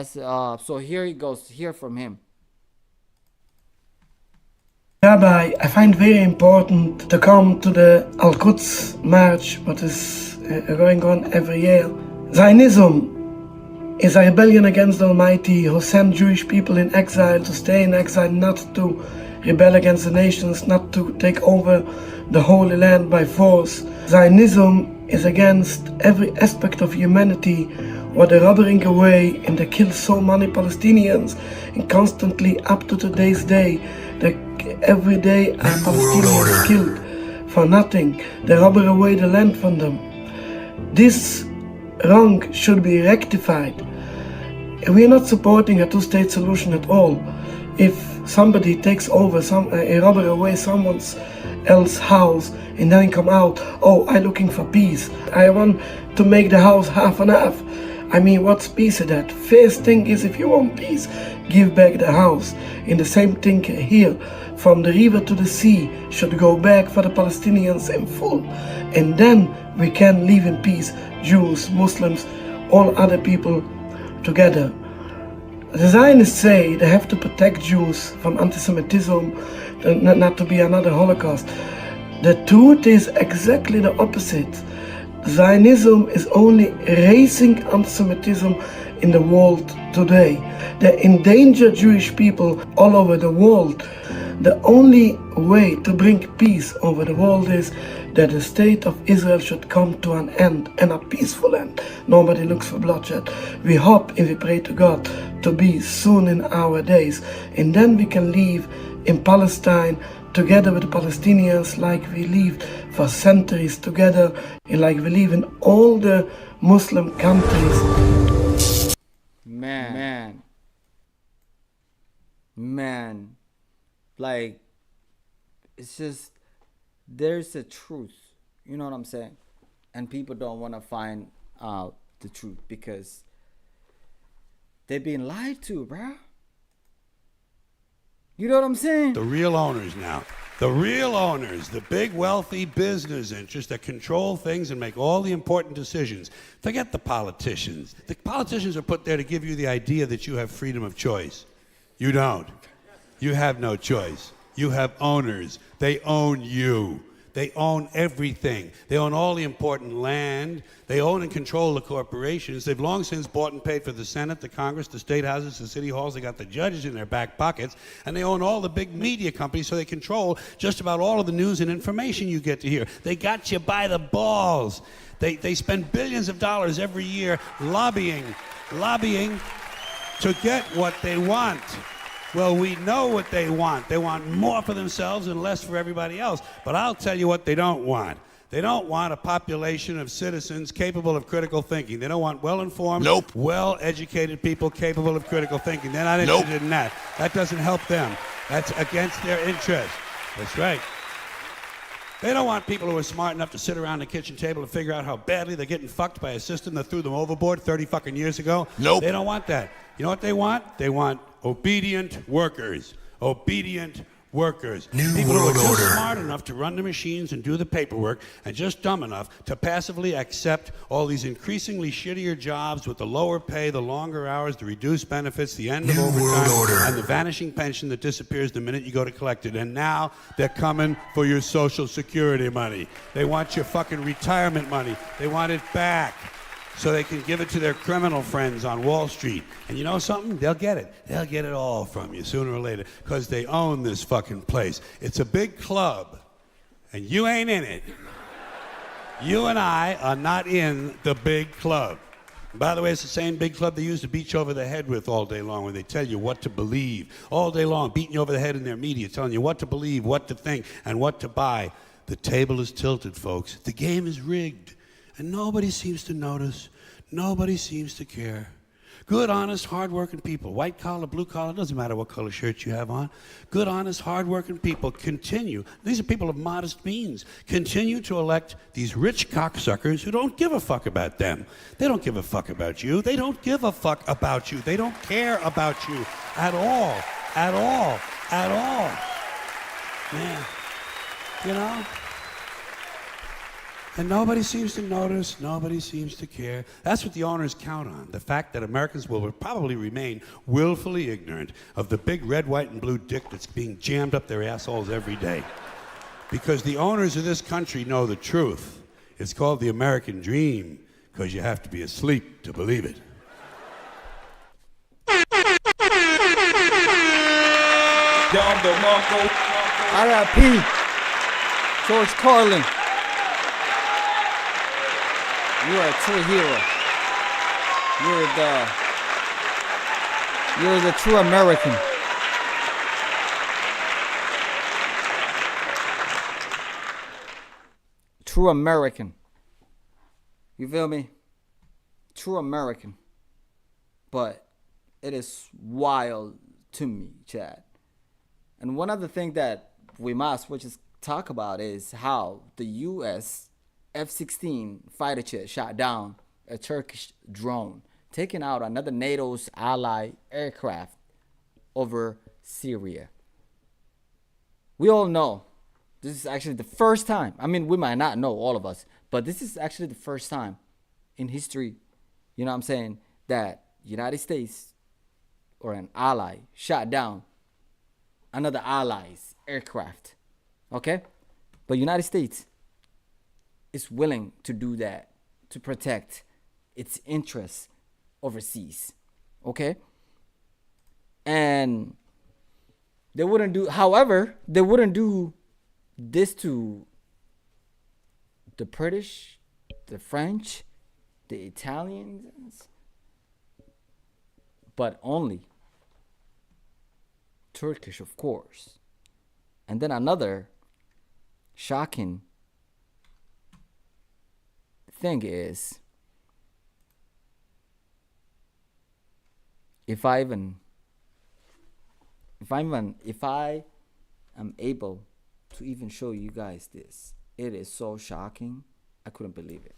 So here he goes. Hear from him. Rabbi, I find very important to come to the Al-Quds March, what is going on every year. Zionism is a rebellion against the Almighty, who sent Jewish people in exile to stay in exile, not to rebel against the nations, not to take over the Holy Land by force. Zionism is against every aspect of humanity, what they're robbing away, and they kill so many Palestinians, and constantly up to today's day, every day a Palestinian is killed for nothing. They rob away the land from them. This wrong should be rectified. We are not supporting a two-state solution at all. If somebody takes over, a robber away someone else's house, and then come out, oh, I'm looking for peace. I want to make the house half and half. I mean, what's peace in that? First thing is, if you want peace, give back the house. And the same thing here, from the river to the sea, should go back for the Palestinians in full. And then we can live in peace, Jews, Muslims, all other people together. The Zionists say they have to protect Jews from anti-Semitism, not to be another Holocaust. The truth is exactly the opposite. Zionism is only raising anti-Semitism in the world today. They endanger Jewish people all over the world. The only way to bring peace over the world is that the state of Israel should come to an end, and a peaceful end. Nobody looks for bloodshed. We hope and we pray to God to be soon in our days, and then we can live in Palestine together with the Palestinians like we lived for centuries together, and like we live in all the Muslim countries. Man, like, it's just, there's a truth, you know what I'm saying? And people don't want to find out the truth because they're being lied to, bruh. You know what I'm saying? The real owners now. The real owners, the big wealthy business interests that control things and make all the important decisions. Forget the politicians. The politicians are put there to give you the idea that you have freedom of choice. You don't. You have no choice. You have owners. They own you. They own everything. They own all the important land. They own and control the corporations. They've long since bought and paid for the Senate, the Congress, the state houses, the city halls. They got the judges in their back pockets. And they own all the big media companies, so they control just about all of the news and information you get to hear. They got you by the balls. They spend billions of dollars every year lobbying to get what they want. Well, we know what they want. They want more for themselves and less for everybody else. But I'll tell you what they don't want. They don't want a population of citizens capable of critical thinking. They don't want well-informed, well-educated people capable of critical thinking. They're not interested in that. That doesn't help them. That's against their interest. That's right. They don't want people who are smart enough to sit around the kitchen table and figure out how badly they're getting fucked by a system that threw them overboard 30 fucking years ago. They don't want that. You know what they want? They want obedient workers. Obedient workers. People who are just smart enough to run the machines and do the paperwork and just dumb enough to passively accept all these increasingly shittier jobs with the lower pay, the longer hours, the reduced benefits, the end of overtime, and the vanishing pension that disappears the minute you go to collect it. And now they're coming for your Social Security money. They want your fucking retirement money. They want it back, so they can give it to their criminal friends on Wall Street. And you know something? They'll get it. They'll get it all from you sooner or later, because they own this fucking place. It's a big club, and you ain't in it. You and I are not in the big club. And by the way, it's the same big club they use to beat you over the head with all day long when they tell you what to believe. All day long, beating you over the head in their media, telling you what to believe, what to think, and what to buy. The table is tilted, folks. The game is rigged. And nobody seems to notice. Nobody seems to care. Good, honest, hard-working people, white collar, blue collar, doesn't matter what color shirt you have on. Good, honest, hard-working people continue. These are people of modest means. Continue to elect these rich cocksuckers who don't give a fuck about them. They don't give a fuck about you. They don't give a fuck about you. They don't care about you at all. At all. At all. Man, you know? And nobody seems to notice, nobody seems to care. That's what the owners count on, the fact that Americans will probably remain willfully ignorant of the big red, white, and blue dick that's being jammed up their assholes every day. Because the owners of this country know the truth. It's called the American dream, because you have to be asleep to believe it. R.I.P. George Carlin. You are a true hero. You're the true American. True American. You feel me? True American. But it is wild to me, Chad. And one other thing that we must just talk about is how the U.S. F-16 fighter jet shot down a Turkish drone, taking out another NATO's ally aircraft over Syria. We all know this is actually the first time. I mean, we might not know, all of us, but this is actually the first time in history, you know what I'm saying, that United States or an ally shot down another ally's aircraft. Okay? But United States is willing to do that to protect its interests overseas. Okay? And they wouldn't do, however, they wouldn't do this to the British, the French, the Italians, but only Turkish, of course. And then another shocking thing is, if I am able to even show you guys this, it is so shocking. I couldn't believe it.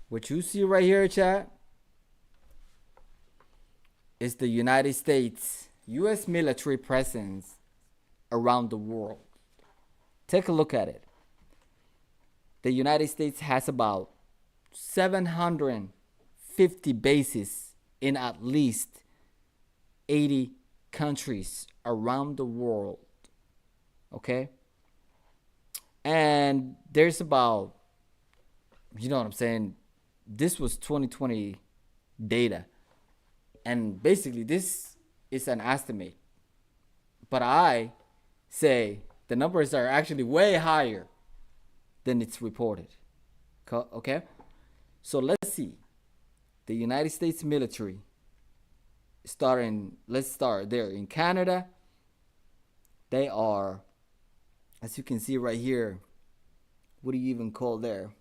What you see right here, chat, is the United States, U.S. military presence around the world. Take a look at it. The United States has about 750 bases in at least 80 countries around the world. Okay? And there's about, you know what I'm saying? This was 2020 data. And basically, this is an estimate. But I say the numbers are actually way higher than it's reported. Okay? So let's see. The United States military, let's start there. In Canada, they are, as you can see right here, what do you even call there?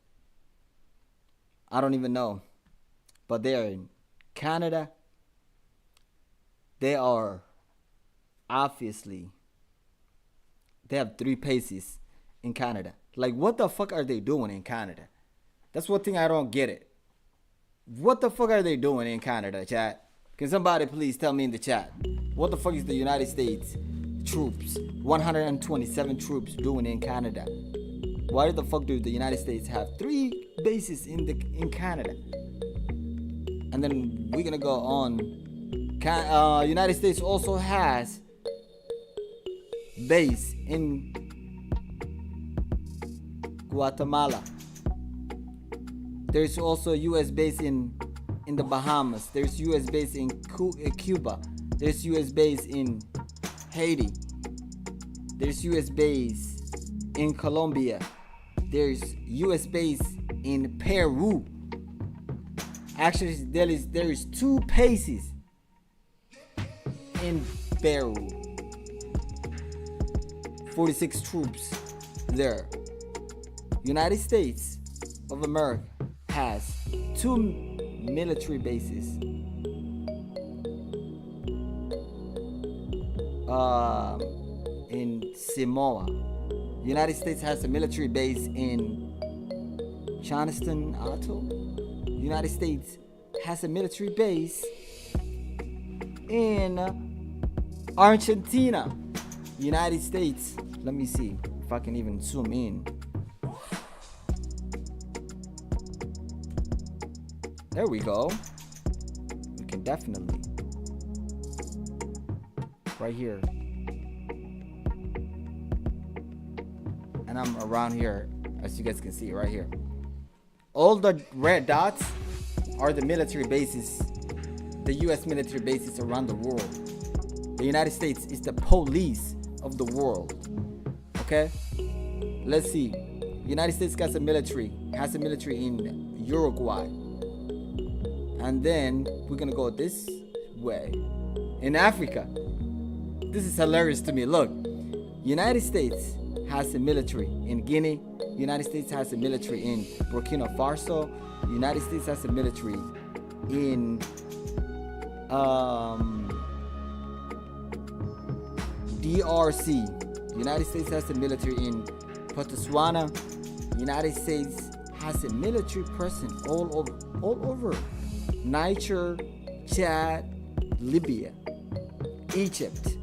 I don't even know. But they're in Canada. They are obviously, they have 3 bases in Canada. Like, what the fuck are they doing in Canada? That's one thing I don't get it. What the fuck are they doing in Canada, chat? Can somebody please tell me in the chat? What the fuck is the United States troops, 127 troops, doing in Canada? Why the fuck do the United States have 3 bases in Canada? And then we're gonna go on. United States also has base in Guatemala. There's also a U.S. base in the Bahamas. There's U.S. base in Cuba. There's U.S. base in Haiti. There's U.S. base in Colombia. There's U.S. base in Peru. Actually, there is 2 bases in Peru. 46 troops there. United States of America has 2 military bases in Samoa. United States has a military base in Charleston Atoll. United States has a military base in Argentina. United States, let me see if I can even zoom in. There we go. We can definitely. Right here. And I'm around here, as you guys can see right here. All the red dots are the military bases, the U.S. military bases around the world. The United States is the police of the world. Okay? Let's see. United States has a military in Uruguay. And then we're gonna go this way. In Africa. This is hilarious to me. Look, United States has a military in Guinea. United States has a military in Burkina Faso. United States has a military in DRC. United States has a military in Botswana. United States has a military presence all over Niger, Chad, Libya, Egypt.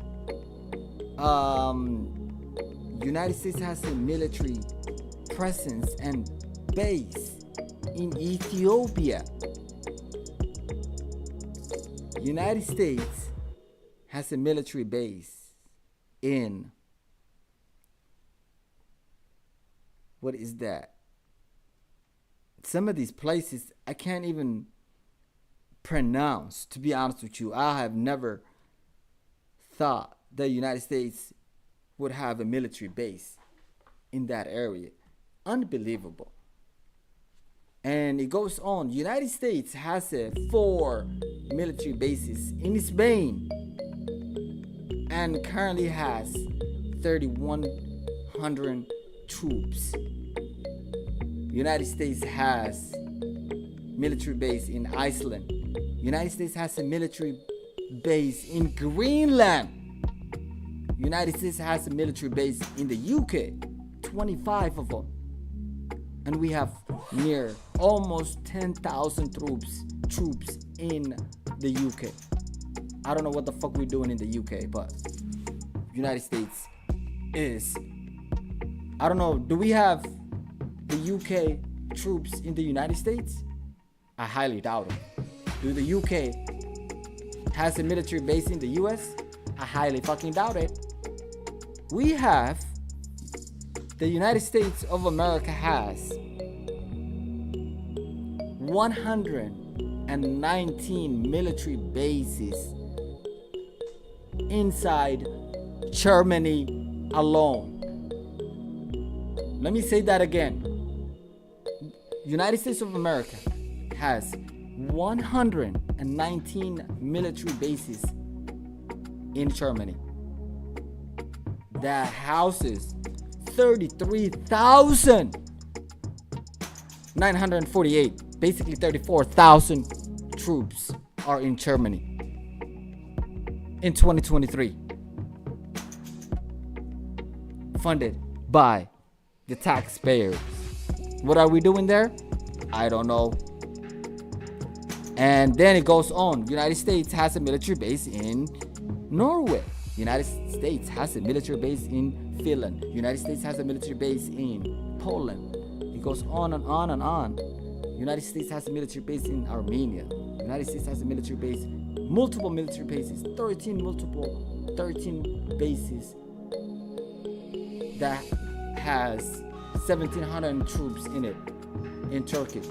United States has a military presence and base in Ethiopia. United States has a military base in, what is that? Some of these places I can't even pronounce, to be honest with you. I have never thought the United States would have a military base in that area. Unbelievable. And it goes on. United States has 4 military bases in Spain and currently has 3,100 troops. United States has military base in Iceland. United States has a military base in Greenland. United States has a military base in the UK, 25 of them. And we have near almost 10,000 troops in the UK. I don't know what the fuck we're doing in the UK, but United States is, I don't know, do we have the UK troops in the United States? I highly doubt it. Do the UK has a military base in the US? I highly fucking doubt it. We have, the United States of America has 119 military bases inside Germany alone. Let me say that again. United States of America has 119 military bases in Germany that houses 33,948, basically 34,000 troops are in Germany in 2023, funded by the taxpayers. What are we doing there? I don't know. And then it goes on. United States has a military base in Norway. United States has a military base in Finland. United States has a military base in Poland. It goes on and on and on. United States has a military base in Armenia. United States has a military base, multiple military bases, 13 bases that has 1,700 troops in it in Turkey.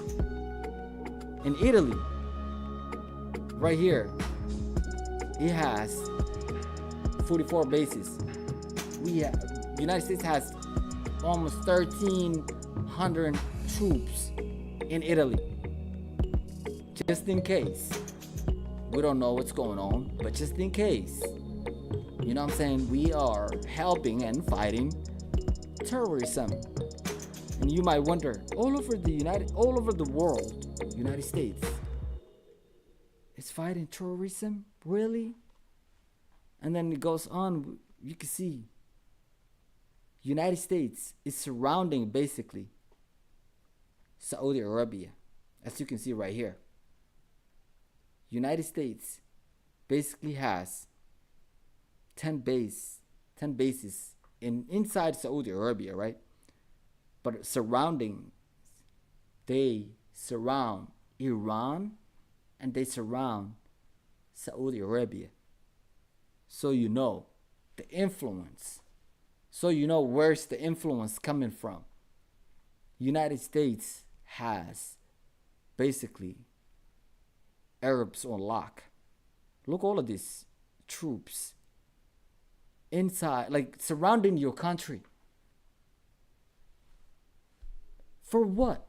In Italy, right here, it has 44 bases. United States has almost 1,300 troops in Italy. Just in case. We don't know what's going on, but just in case. You know what I'm saying? We are helping and fighting terrorism. And you might wonder, all over the world, United States is fighting terrorism? Really? And then it goes on, you can see United States is surrounding basically Saudi Arabia, as you can see right here. United States basically has 10 bases inside Saudi Arabia, right? But surrounding, they surround Iran and they surround Saudi Arabia. So you know the influence. So you know where's the influence coming from. United States has basically Arabs on lock. Look, all of these troops inside, like surrounding your country. For what?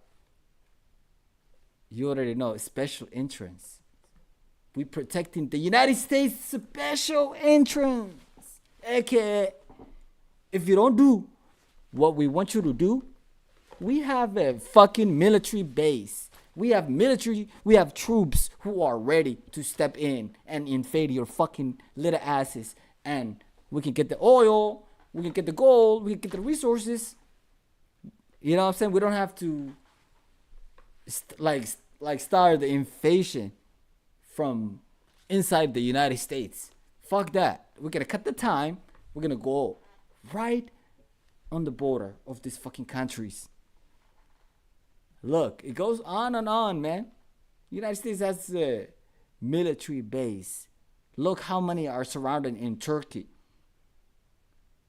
You already know, special entrance. We protecting the United States special entrance. AKA, if you don't do what we want you to do, we have a fucking military base. We have troops who are ready to step in and invade your fucking little asses. And we can get the oil, we can get the gold, we can get the resources. You know what I'm saying? We don't have to start the invasion from inside the United States. Fuck that. We're gonna cut the time. We're gonna go right on the border of these fucking countries. Look, it goes on and on, man. United States has a military base. Look how many are surrounded in Turkey.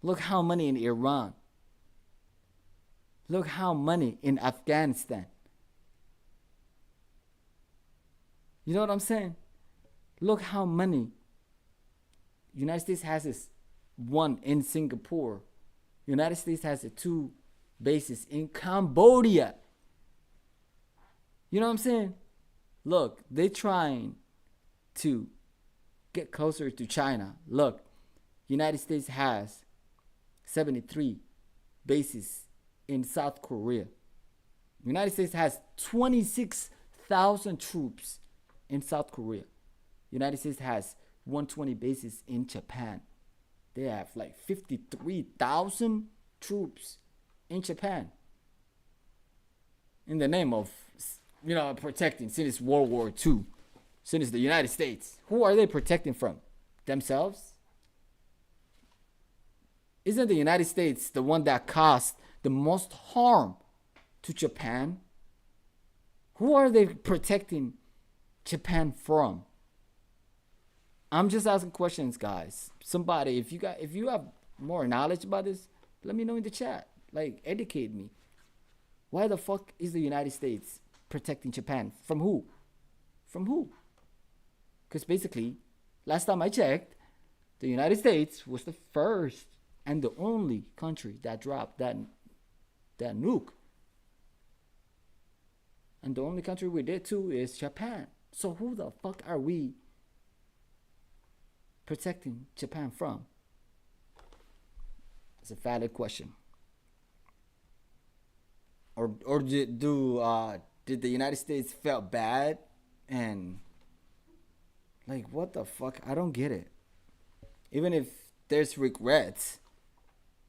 Look how many in Iran. Look how many in Afghanistan. You know what I'm saying? Look how many. United States has this one in Singapore. United States has 2 bases in Cambodia. You know what I'm saying? Look, they trying to get closer to China. Look, United States has 73 bases in South Korea. United States has 26,000 troops in South Korea. United States has 120 bases in Japan. They have like 53,000 troops in Japan. In the name of, protecting since World War II, since the United States. Who are they protecting from? Themselves? Isn't the United States the one that caused the most harm to Japan? Who are they protecting Japan from? I'm just asking questions, guys. Somebody, if you have more knowledge about this, let me know in the chat. Like, educate me. Why the fuck is the United States protecting Japan? From who? From who? Because basically, last time I checked, the United States was the first and the only country that dropped that nuke. And the only country we did too is Japan. So who the fuck are we protecting Japan from? It's a valid question. Or did the United States felt bad and like what the fuck? I don't get it. Even if there's regrets,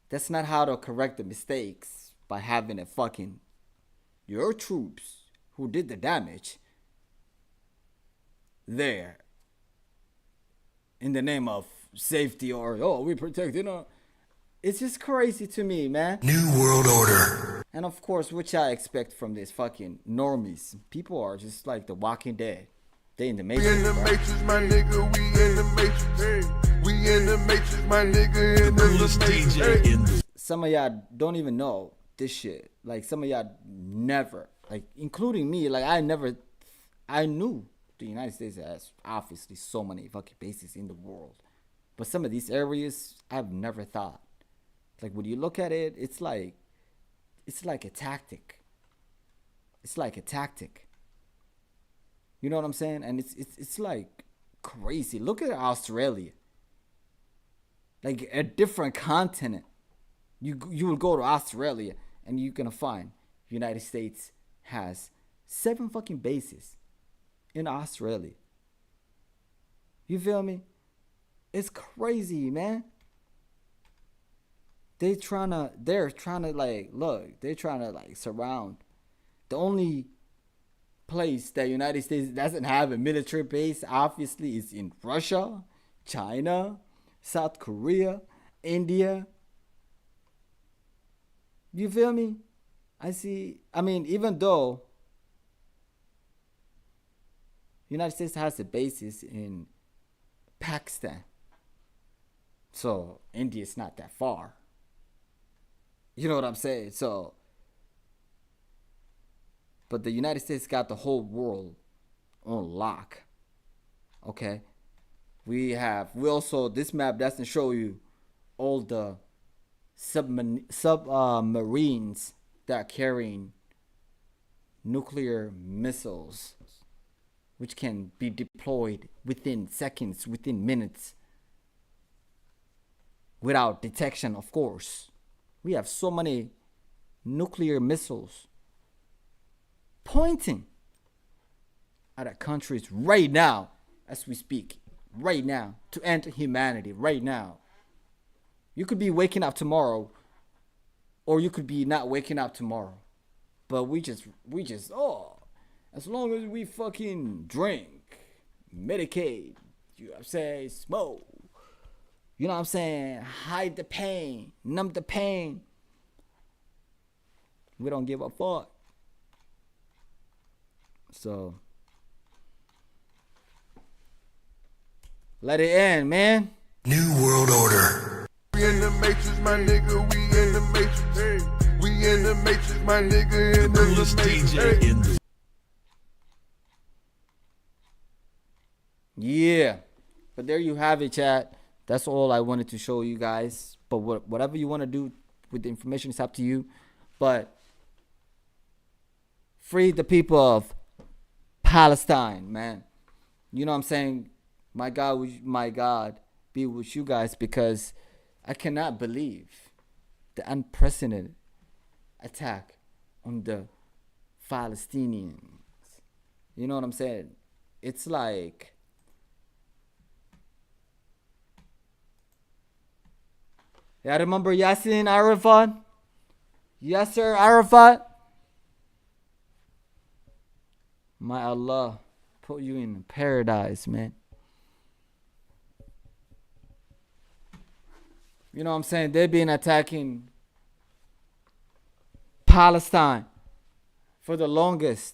that's not how to correct the mistakes by having a fucking your troops who did the damage there in the name of safety or we protect, It's just crazy to me, man. New World Order. And of course, which I expect from these fucking normies. People are just like the Walking Dead. They in the Matrix. We in the Matrix, my nigga. We in the Matrix. We in the Matrix, my nigga. In the Matrix. Some of y'all don't even know this shit. Like some of y'all never, like including me, like I knew the United States has obviously so many fucking bases in the world. But some of these areas I've never thought. Like when you look at it, it's like a tactic. It's like a tactic. You know what I'm saying? And it's like crazy. Look at Australia. Like a different continent. You will go to Australia and you're gonna find United States has 7 fucking bases in Australia. You feel me? It's crazy, man. They're trying to like surround. The only place that United States doesn't have a military base obviously is in Russia, China, South Korea, India. You feel me? Even though United States has a basis in Pakistan, so India's not that far. You know what I'm saying? So, but the United States got the whole world on lock. Okay? This map doesn't show you all the submarines that are carrying nuclear missiles, which can be deployed within seconds, within minutes, without detection, of course. We have so many nuclear missiles pointing at our countries right now, as we speak, right now, to end humanity right now. You could be waking up tomorrow, or you could be not waking up tomorrow. But we just, as long as we fucking drink, medicate, you know what I'm saying, smoke, you know what I'm saying, hide the pain, numb the pain, we don't give a fuck. So, let it end, man. New World Order. We in the Matrix, my nigga. We in the Matrix. We in the Matrix, my nigga. In the Matrix. Yeah, but there you have it, chat. That's all I wanted to show you guys. But whatever you want to do with the information is up to you. But free the people of Palestine, man. You know what I'm saying? My God be with you guys, because I cannot believe the unprecedented attack on the Palestinians. You know what I'm saying? It's like, yeah, remember Yasser Arafat? Yasser Arafat? My Allah put you in paradise, man. You know what I'm saying? They've been attacking Palestine for the longest.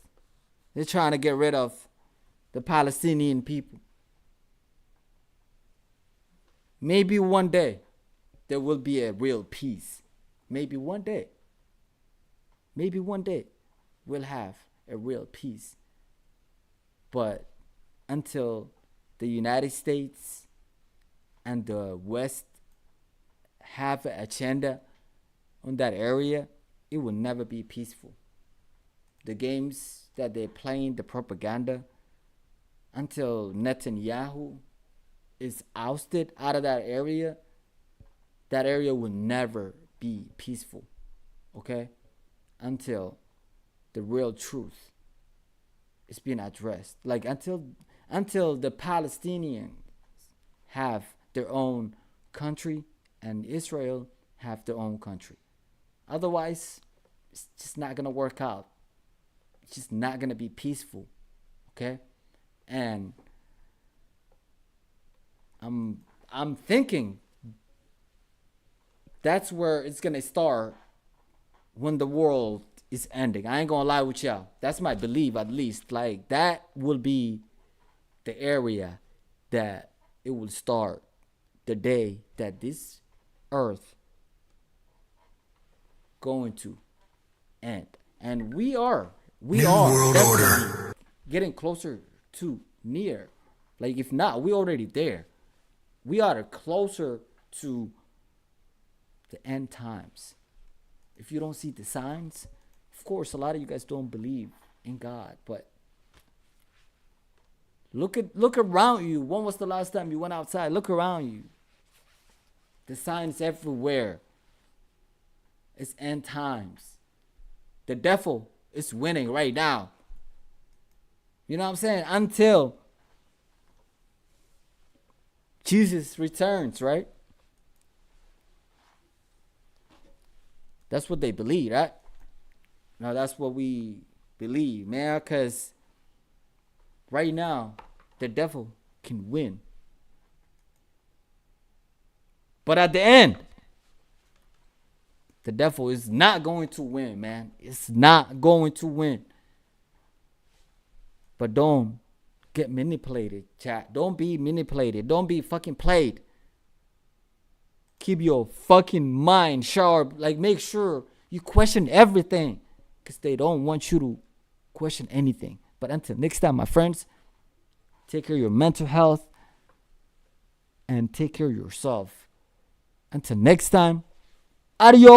They're trying to get rid of the Palestinian people. Maybe one day there will be a real peace. Maybe one day. Maybe one day we'll have a real peace. But until the United States and the West have an agenda on that area, it will never be peaceful. The games that they're playing, the propaganda, until Netanyahu is ousted out of that area will never be peaceful. Okay? Until the real truth is being addressed. Like until the Palestinians have their own country and Israel have their own country. Otherwise, it's just not gonna work out. It's just not gonna be peaceful. Okay? And I'm thinking that's where it's gonna start when the world is ending. I ain't gonna lie with y'all. That's my belief, at least. Like, that will be the area that it will start the day that this earth going to end. And we are definitely getting closer to near. Like, if not, we're already there. We are closer to the end times. If you don't see the signs, of course, a lot of you guys don't believe in God, but look around you. When was the last time you went outside? Look around you. The signs everywhere. It's end times. The devil is winning right now. You know what I'm saying? Until Jesus returns, right? That's what they believe, right? No, that's what we believe, man. Because right now, the devil can win. But at the end, the devil is not going to win, man. It's not going to win. But don't get manipulated, chat. Don't be manipulated. Don't be fucking played. Keep your fucking mind sharp. Like, make sure you question everything, because they don't want you to question anything. But until next time, my friends, take care of your mental health and take care of yourself. Until next time, adios.